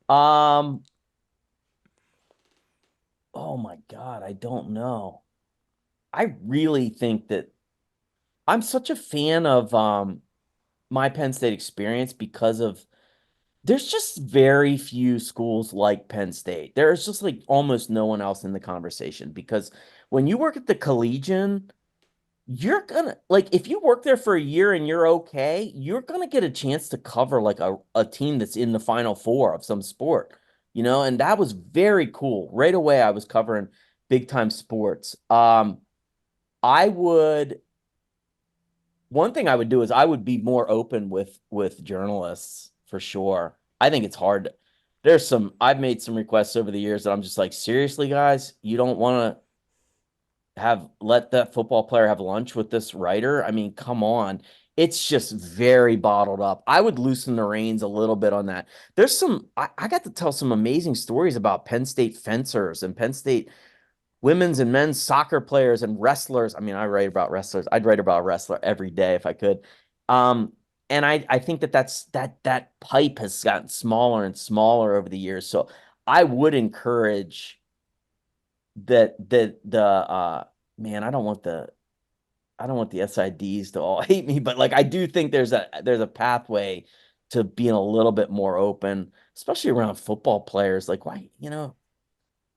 Um, oh my God, I don't know. I really think that I'm such a fan of my Penn State experience because of there's just very few schools like Penn State. There's just like almost no one else in the conversation because when you work at the Collegian, you're gonna like if you work there for a year and you're okay, you're gonna get a chance to cover like a team that's in the final four of some sport, and that was very cool. Right away, I was covering big time sports. I would one thing I would do is I would be more open with journalists for sure. I think it's hard. I've made some requests over the years that I'm just like, seriously, guys, you don't want to have let that football player have lunch with this writer? I mean, come on. It's just very bottled up. I would loosen the reins a little bit on that. I got to tell some amazing stories about Penn State fencers and Penn State women's and men's soccer players and wrestlers. I mean, I write about wrestlers. I'd write about a wrestler every day if I could. Um, and I think that pipe has gotten smaller and smaller over the years. So I would encourage that the man, I don't want the SIDs to all hate me, but like I do think there's a pathway to being a little bit more open, especially around football players. Like why,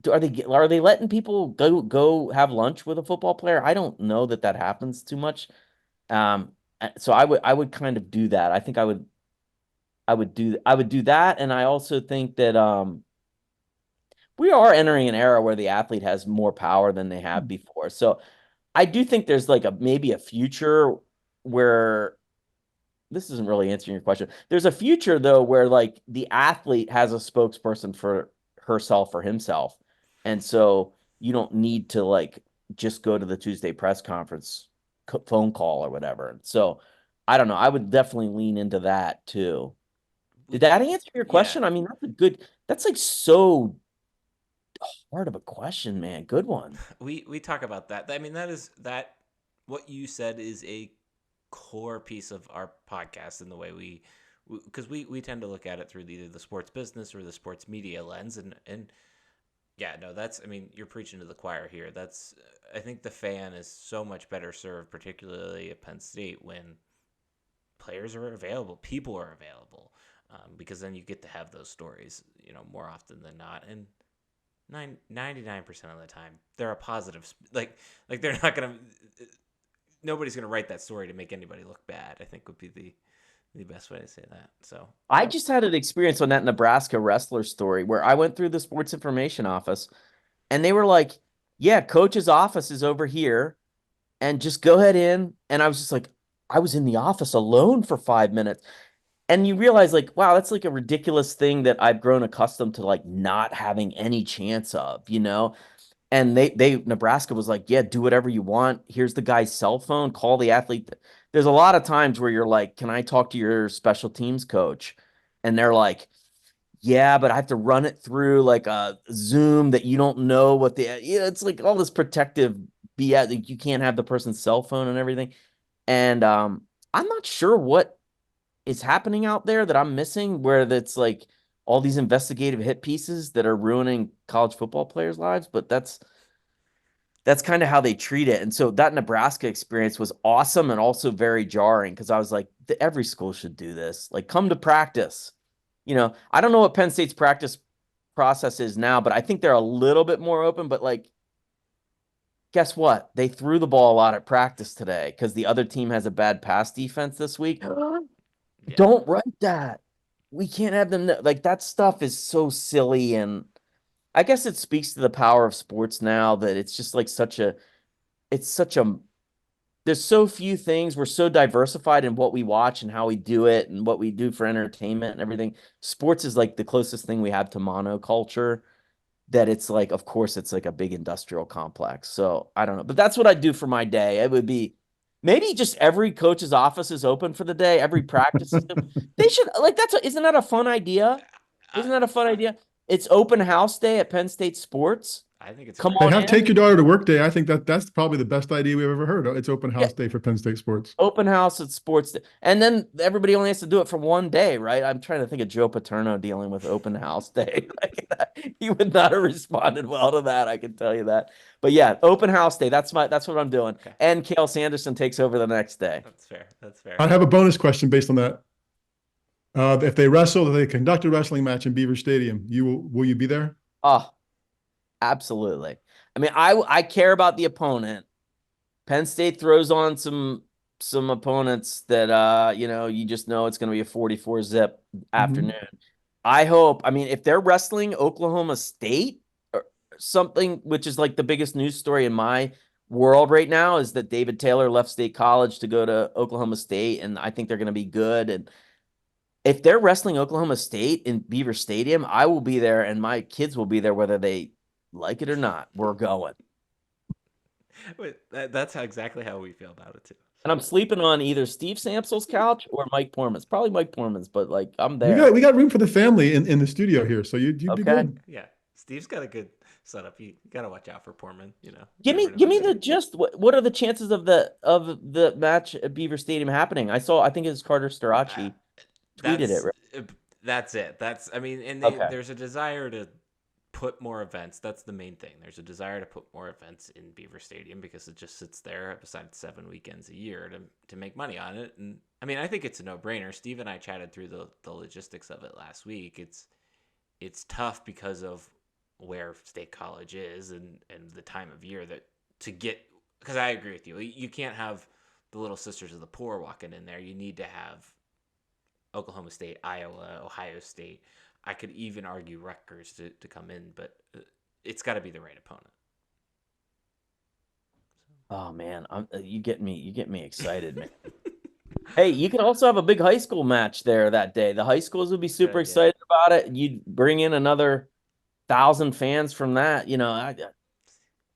are they letting people go have lunch with a football player? I don't know that happens too much. So I would kind of do that. I think I would do that, and I also think that we are entering an era where the athlete has more power than they have before. So I do think there's like maybe a future where this isn't really answering your question. There's a future though where like the athlete has a spokesperson for herself or himself. And so you don't need to like just go to the Tuesday press conference phone call or whatever. So I don't know. I would definitely lean into that too. Did that answer your Yeah, question? I mean, that's like so hard of a question, man. Good one. we talk about that. I mean, that what you said is a core piece of our podcast in the way because we tend to look at it through either the sports business or the sports media lens, and yeah, no, that's, I mean, you're preaching to the choir here. I think the fan is so much better served, particularly at Penn State, when players are available, people are available, because then you get to have those stories, more often than not. And 99% of the time, they're a positive, like they're not going to, nobody's going to write that story to make anybody look bad, I think would be the best way to say that. So, I just had an experience on that Nebraska wrestler story where I went through the sports information office and they were like, yeah, coach's office is over here and just go ahead in. And I was just like, I was in the office alone for 5 minutes. And you realize like, wow, that's like a ridiculous thing that I've grown accustomed to like not having any chance of. And Nebraska was like, yeah, do whatever you want. Here's the guy's cell phone, call the athlete. There's a lot of times where you're like, can I talk to your special teams coach? And they're like, yeah, but I have to run it through like a Zoom that you don't know it's like all this protective BS. Like you can't have the person's cell phone and everything. And I'm not sure what is happening out there that I'm missing where that's like all these investigative hit pieces that are ruining college football players' lives, but that's kind of how they treat it. And so that Nebraska experience was awesome and also very jarring because I was like, every school should do this. Like, come to practice. I don't know what Penn State's practice process is now, but I think they're a little bit more open. But like, guess what? They threw the ball a lot at practice today because the other team has a bad pass defense this week. Yeah. Don't write that. We can't have them. Like, that stuff is so silly. And I guess it speaks to the power of sports now that it's just like there's so few things. We're so diversified in what we watch and how we do it and what we do for entertainment and everything. Sports is like the closest thing we have to monoculture that it's like, of course, it's like a big industrial complex. So I don't know, but that's what I do for my day. It would be maybe just every coach's office is open for the day. Every practice is they should like isn't that a fun idea? Isn't that a fun idea? It's open house day at Penn State Sports. I think it's a Come great They on have in. Take Your Daughter to Work Day. I think that's probably the best idea we've ever heard. It's open house day for Penn State sports. Open house at sports day. And then everybody only has to do it for one day, right? I'm trying to think of Joe Paterno dealing with open house day. He would not have responded well to that, I can tell you that. But yeah, open house day. That's what I'm doing. Okay. And Cale Sanderson takes over the next day. That's fair. That's fair. I have a bonus question based on that. If they wrestle, if they conduct a wrestling match in Beaver Stadium, will you be there? Oh, absolutely. I mean, I care about the opponent. Penn State throws on some opponents that you just know it's going to be a 44 zip afternoon. I hope. I mean, if they're wrestling Oklahoma State or something, which is like the biggest news story in my world right now, is that David Taylor left State College to go to Oklahoma State, and I think they're going to be good. And if they're wrestling Oklahoma State in Beaver Stadium, I will be there, and my kids will be there whether they like it or not. We're going. Wait, that's exactly how we feel about it too. And I'm sleeping on either Steve Sampson's couch or Mike Porman's. Probably Mike Porman's, but like I'm there. We got room for the family in the studio here, so you'd be good. Yeah, Steve's got a good setup. You gotta watch out for Portman. Give me the gist. What are the chances of the match at Beaver Stadium happening? I think it's Carter Starachi tweeted it. Right? That's it. I mean, and there's a desire to put more events. That's the main thing. There's a desire to put more events in Beaver Stadium because it just sits there besides 7 weekends a year to make money on it. And I mean, I think it's a no-brainer. Steve and I chatted through the logistics of it last week. It's tough because of where State College is and the time of year because I agree with you. You can't have the Little Sisters of the Poor walking in there. You need to have Oklahoma State, Iowa, Ohio State. I could even argue Rutgers to come in, but it's got to be the right opponent. Oh man, you get me excited, man. Hey, you can also have a big high school match there that day. The high schools would be super excited about it. You'd bring in another 1,000 fans from that.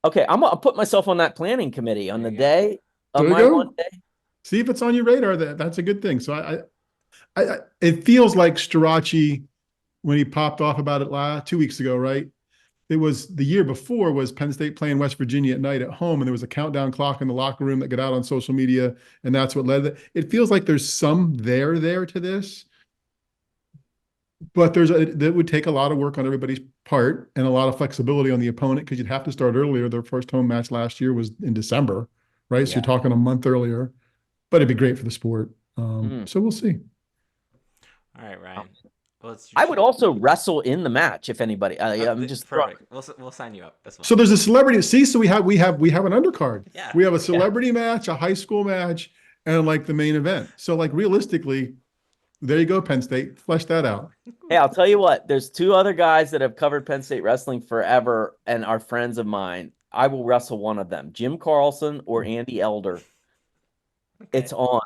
Okay, I'll put myself on that planning committee on the day of my one day. See if it's on your radar. That's a good thing. So it feels like Starachi, when he popped off about it 2 weeks ago, right? It was the year before was Penn State playing West Virginia at night at home, and there was a countdown clock in the locker room that got out on social media, and that's what led it. Feels like there's some there to this, but that would take a lot of work on everybody's part and a lot of flexibility on the opponent because you'd have to start earlier. Their first home match last year was in December, right? So you're talking a month earlier, but it'd be great for the sport. So we'll see. All right, Ryan. Well, I would also wrestle in the match if anybody. I'm just perfect. We'll sign you up. That's fine. So there's a celebrity. See, so we have an undercard. Yeah. We have a celebrity match, a high school match, and like the main event. So like realistically, there you go, Penn State. Flesh that out. Hey, I'll tell you what. There's 2 other guys that have covered Penn State wrestling forever and are friends of mine. I will wrestle one of them, Jim Carlson or Andy Elder. Okay. It's on.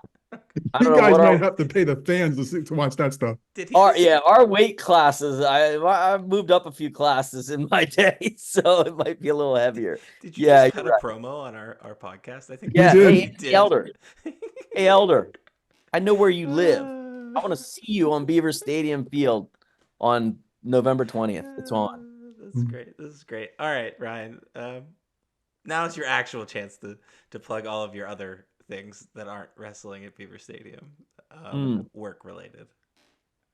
You guys might have to pay the fans to watch that stuff. Our weight classes. I've moved up a few classes in my day, so it might be a little heavier. Did you just cut a promo on our podcast? I think. Yeah, hey, Elder. Hey, Elder. I know where you live. I want to see you on Beaver Stadium Field on November 20th. It's on. That's great. This is great. All right, Ryan. Now is your actual chance to plug all of your other things that aren't wrestling at Beaver Stadium, work related.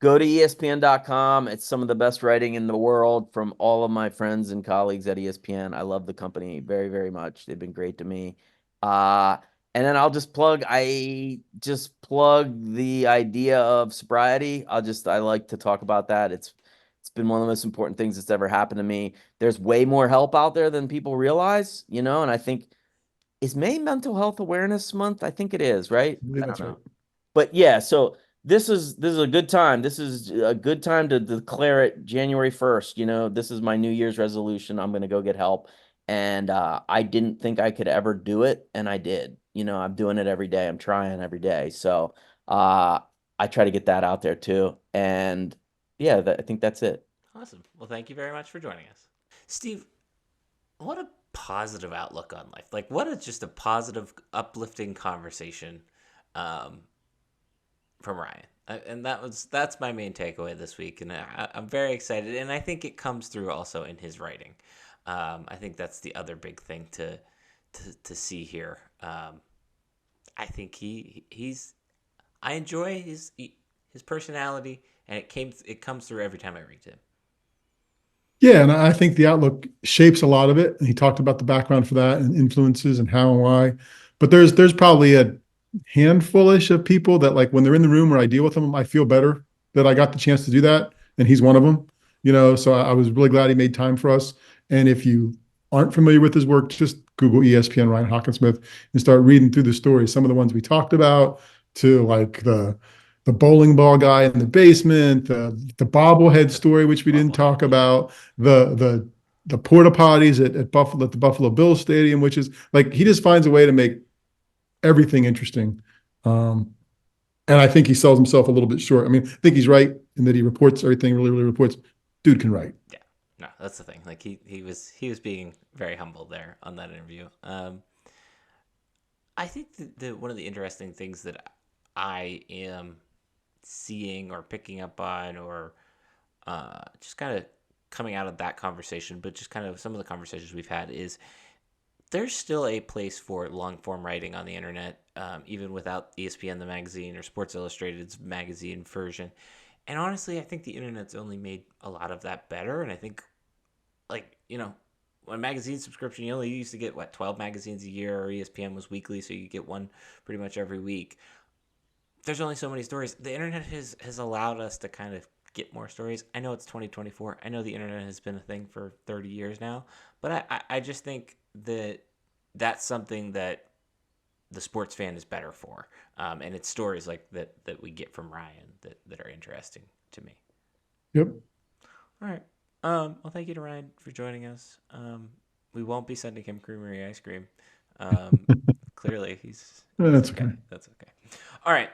Go to ESPN.com. It's some of the best writing in the world from all of my friends and colleagues at ESPN. I love the company very, very much. They've been great to me. Uh, and then I just plug the idea of sobriety. I like to talk about that. It's been one of the most important things that's ever happened to me. There's way more help out there than people realize, and I think, is May Mental Health Awareness Month? I think it is, right? I believe I don't that's right. know. But yeah, so this is a good time. This is a good time to declare it January 1st. This is my New Year's resolution. I'm gonna go get help. And I didn't think I could ever do it, and I did. I'm doing it every day. I'm trying every day. So uh I try to get that out there too. And yeah, I think that's it. Awesome. Well, thank you very much for joining us. Steve, what a positive outlook on life. Like, what a just a positive, uplifting conversation um, from Ryan. And that's my main takeaway this week, and I'm very excited. And I think it comes through also in his writing. I think that's the other big thing to see here. I think he's I enjoy his personality, and it comes through every time I read to him. Yeah, and I think the outlook shapes a lot of it. And he talked about the background for that and influences and how and why. But there's probably a handfulish of people that like when they're in the room or I deal with them, I feel better that I got the chance to do that. And he's one of them. So I was really glad he made time for us. And if you aren't familiar with his work, just Google ESPN Ryan Hockensmith and start reading through the stories. Some of the ones we talked about to like the bowling ball guy in the basement, the bobblehead story, which we didn't talk about, the porta potties at the Buffalo Bills Stadium, which is like he just finds a way to make everything interesting. And I think he sells himself a little bit short. I mean, I think he's right in that he reports everything, really, really reports. Dude can write. Yeah, no, that's the thing. Like he was being very humble there on that interview. I think the one of the interesting things that I am seeing or picking up on, or just kind of coming out of that conversation, but just kind of some of the conversations we've had, is there's still a place for long form writing on the internet, even without ESPN the magazine or Sports Illustrated's magazine version. And honestly, I think the internet's only made a lot of that better. And I think, like, when magazine subscription, you only used to get 12 magazines a year, or ESPN was weekly, so you get one pretty much every week. There's only so many stories. The internet has allowed us to kind of get more stories. I know it's 2024. I know the internet has been a thing for 30 years now, but I just think that that's something that the sports fan is better for. And it's stories like that we get from Ryan that are interesting to me. Yep. All right. Well, thank you to Ryan for joining us. We won't be sending him creamery ice cream. Clearly, he's That's okay. okay. That's okay. All right.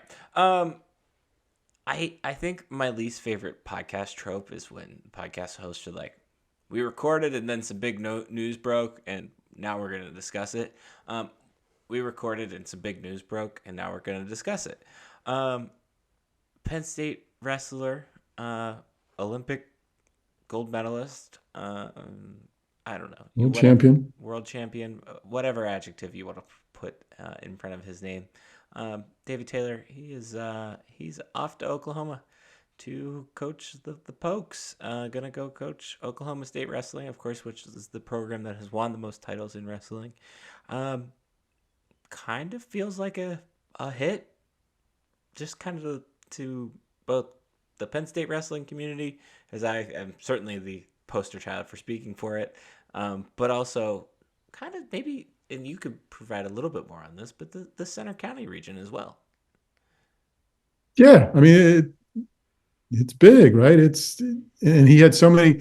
I think my least favorite podcast trope is when podcast hosts are like, "We recorded and then some big news broke, and now we're going to discuss it." We recorded and some big news broke, and now we're going to discuss it. Penn State wrestler, Olympic gold medalist. I don't know. World champion, whatever adjective you want to put in front of his name. David Taylor, he's off to Oklahoma to coach the Pokes. Gonna go coach Oklahoma State Wrestling, of course, which is the program that has won the most titles in wrestling. Kind of feels like a hit, just kind of to both the Penn State wrestling community, as I am certainly the poster child for speaking for it, but also kind of maybe, and you could provide a little bit more on this, but the Center County region as well. Yeah, I mean it's big, right? And he had so many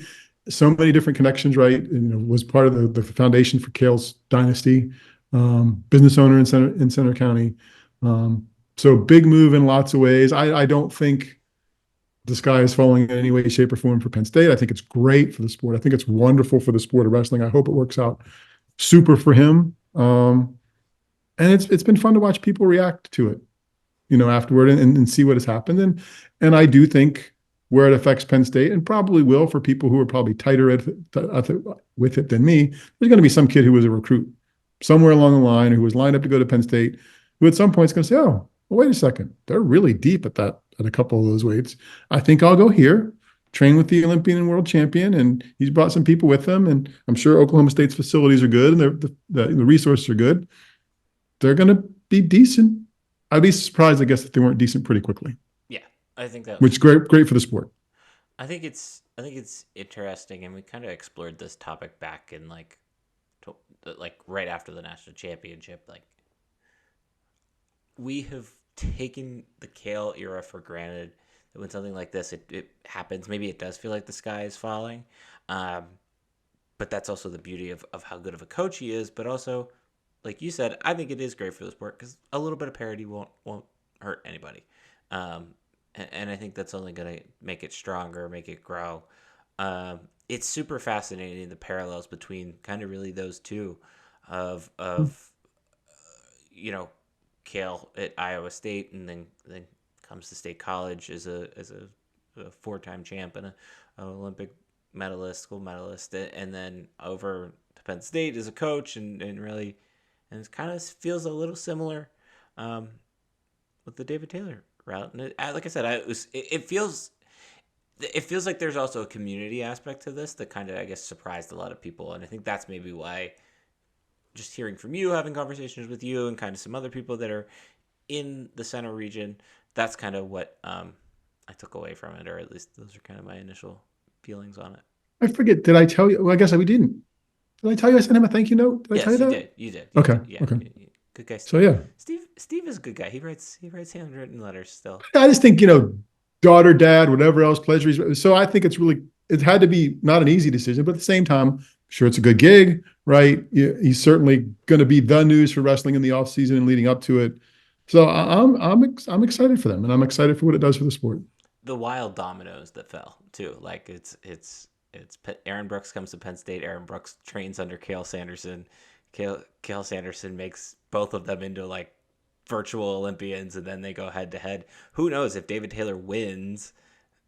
different connections, right? And was part of the foundation for Kale's dynasty, business owner in Center County. So big move in lots of ways. I don't think the sky is falling in any way, shape, or form for Penn State. I think it's great for the sport. I think it's wonderful for the sport of wrestling. I hope it works out super for him. And it's been fun to watch people react to it, afterward and see what has happened. And I do think where it affects Penn State, and probably will for people who are probably tighter with it than me, there's going to be some kid who was a recruit somewhere along the line, who was lined up to go to Penn State, who at some point is going to say, oh, well, wait a second, they're really deep at a couple of those weights. I think I'll go here, train with the Olympian and world champion, and he's brought some people with him, and I'm sure Oklahoma State's facilities are good and the resources are good. They're going to be decent. I'd be surprised, I guess, if they weren't decent pretty quickly. Yeah, I think that Which was. is great for the sport. I think it's interesting, and we kind of explored this topic back in like right after the national championship. Like we have taken the Kale era for granted. That when something like this it happens, maybe it does feel like the sky is falling. Um, but that's also the beauty of how good of a coach he is. But also, like you said, I think it is great for the sport because a little bit of parity won't hurt anybody. And I think that's only going to make it stronger, make it grow. It's super fascinating the parallels between kind of really those two, of you know Kale at Iowa State, and then comes to State College as a 4-time champ and an Olympic medalist, gold medalist, and then over to Penn State as a coach, and really, and it kind of feels a little similar um, with the David Taylor route. And like I said, it feels like there's also a community aspect to this that kind of, I guess, surprised a lot of people, and I think that's maybe why. Just hearing from you, having conversations with you, and kind of some other people that are in the center region, that's kind of what I took away from it, or at least those are kind of my initial feelings on it. I forget. Did I tell you? Well, I guess we didn't. Did I tell you I sent him a thank you note? Did I tell Yes, you you that? did. You did. Okay. Yeah. Okay. Good guy, So Steve. yeah, Steve is a good guy. He writes handwritten letters still. I just think, daughter, dad, whatever else, pleasure. So I think it had to be not an easy decision, but at the same time, sure, it's a good gig, right? He's certainly going to be the news for wrestling in the off season and leading up to it. So I'm excited for them, and I'm excited for what it does for the sport. The wild dominoes that fell too. Like Aaron Brooks comes to Penn State. Aaron Brooks trains under Cale Sanderson. Cale Sanderson makes both of them into like virtual Olympians, and then they go head to head. Who knows if David Taylor wins,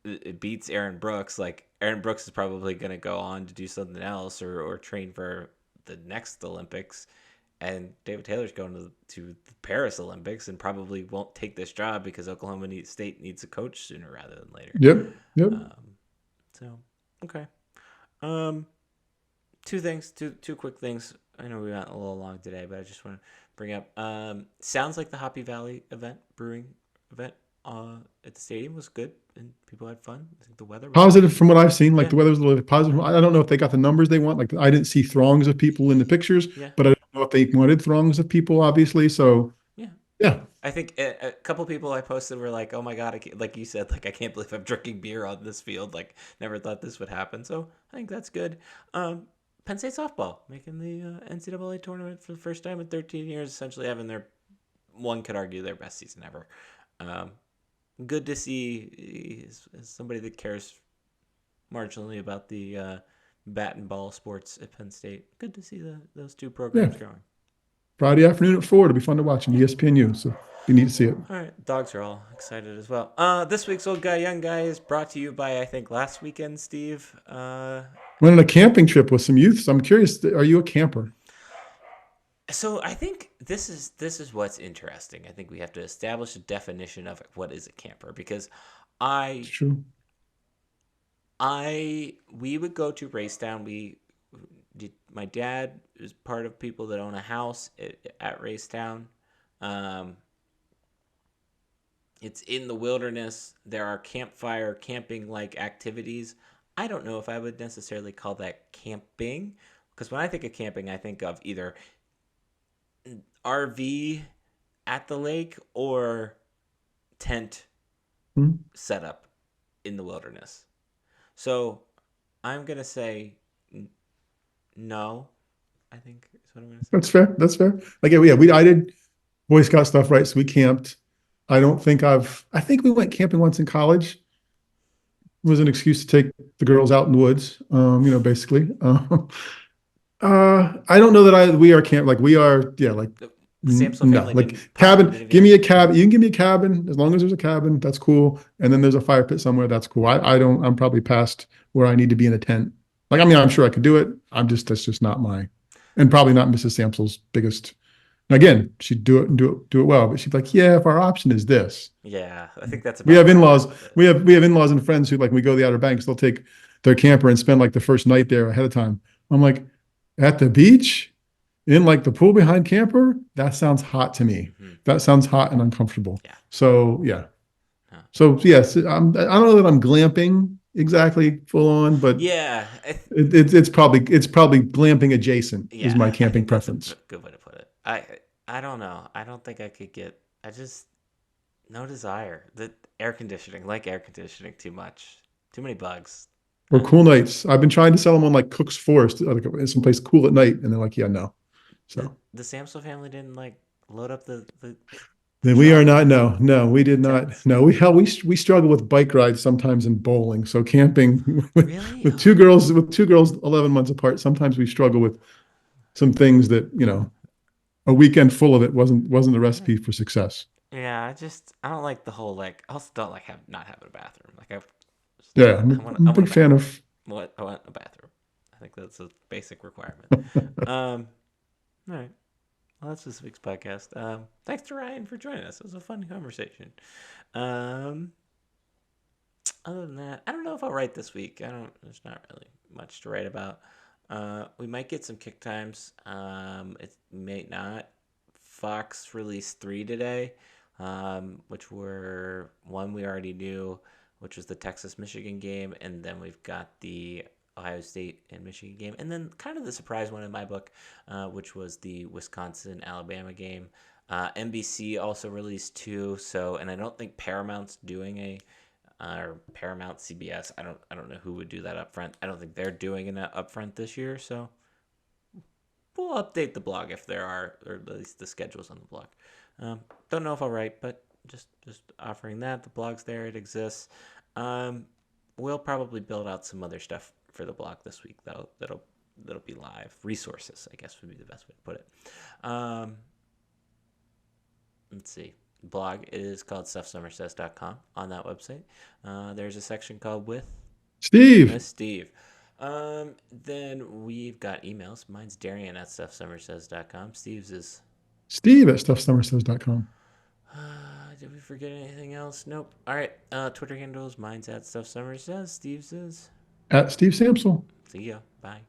it beats Aaron Brooks? Like Aaron Brooks is probably going to go on to do something else, or train for the next Olympics, and David Taylor's going to the Paris Olympics and probably won't take this job because Oklahoma State needs a coach sooner rather than later. Yep. Yep. So okay. Um, two quick things. I know we went a little long today, but I just want to bring up. Sounds like the Hoppy Valley brewing event at the stadium was good and people had fun. I think the weather was Positive from what I've seen. Like Yeah. the weather was a little positive. I don't know if they got the numbers they want. Like I didn't see throngs of people in the pictures, Yeah. but I don't know if they wanted throngs of people, obviously. So Yeah. yeah, I think a couple people I posted were like, "Oh my god!" Like you said, like I can't believe I'm drinking beer on this field. Like never thought this would happen. So I think that's good. Penn State softball making the NCAA tournament for the first time in 13 years, essentially having one could argue their best season ever. Um, Good to see as somebody that cares marginally about the bat and ball sports at Penn State. Good to see those two programs growing. Friday afternoon at 4. It'll be fun to watch on ESPNU. So you need to see it. All right, dogs are all excited as well. This week's Old Guy, Young Guy is brought to you by, I think, last weekend, Steve. Went on a camping trip with some youth. So I'm curious, are you a camper? So I think this is what's interesting. I think we have to establish a definition of what is a camper, because It's true. we would go to Racetown. My dad is part of people that own a house at Racetown. It's in the wilderness. There are campfire camping like activities. I don't know if I would necessarily call that camping, because when I think of camping, I think of either RV at the lake or tent setup in the wilderness. So I'm going to say no, I think is what I'm going to say. That's fair. That's fair. Like, yeah, I did Boy Scout stuff, right? So we camped. I think we went camping once in college. It was an excuse to take the girls out in the woods, basically. I don't know that we are camp, like we are, yeah, like, The Samsel no, family like didn't cabin, didn't give me a cabin. You can give me a cabin as long as there's a cabin. That's cool. And then there's a fire pit somewhere. That's cool. I'm probably past where I need to be in a tent. Like, I mean, I'm sure I could do it. That's just not and probably not Mrs. Samsel's biggest Again, she'd do it well, but she'd be like, yeah, if our option is this. Yeah, I think that's We about have where I'm at in-laws. with it. We have in-laws and friends who like we go to the Outer Banks, they'll take their camper and spend like the first night there ahead of time. I'm like, at the beach, in like the pool behind camper, that sounds hot to me. Hmm. That sounds hot and uncomfortable. Yeah. So yeah. Huh. So yes, I don't know that I'm glamping exactly full on, but Yeah, it's probably glamping adjacent is yeah, my I camping think that's a preference. good way to put it. I don't know. I don't think I could get. I just no desire. The air conditioning, like air conditioning, too much. Too many bugs. Or cool nights. I've been trying to sell them on like Cook's Forest, like someplace cool at night, and they're like, yeah, no. The So the Samsel family didn't like load up the then we are truck. not. No, no, we did not. Intense. No, we struggle with bike rides sometimes and bowling. So camping Really? with two girls 11 months apart, sometimes we struggle with some things that a weekend full of it wasn't the Oh. recipe for success. Yeah, I don't like the whole like. I also don't like not having a bathroom. Like just, Yeah, I'm I a want a big fan bathroom. of. What I want a bathroom. I think that's a basic requirement. All right. Well, that's this week's podcast. Thanks to Ryan for joining us. It was a fun conversation. Um, other than that, I don't know if I'll write this week. I don't. There's not really much to write about. We might get some kick times. It may not. Fox released 3 today, which were one we already knew, which was the Texas Michigan game, and then we've got the Ohio State and Michigan game, and then kind of the surprise one in my book, which was the Wisconsin Alabama game. NBC also released 2, so and I don't think Paramount's doing a or Paramount CBS. I don't know who would do that up front. I don't think they're doing an upfront this year, so we'll update the blog if there are, or at least the schedules on the blog. Don't know if I'll write, but just offering that. The blog's there, it exists. Um, we'll probably build out some other stuff for the blog this week that'll be live. Resources, I guess, would be the best way to put it. Um, let's see. Blog is called stuffsummersays.com. On that website, there's a section called Steve, with Steve. Then we've got emails. Mine's Darian at stuffsummersays.com. Steve's is. Steve at stuffsummersays.com. Did we forget anything else? Nope. All right. Twitter handles. Mine's at stuffsummersays. Steve's is. At Steve Samsel. See ya. Bye.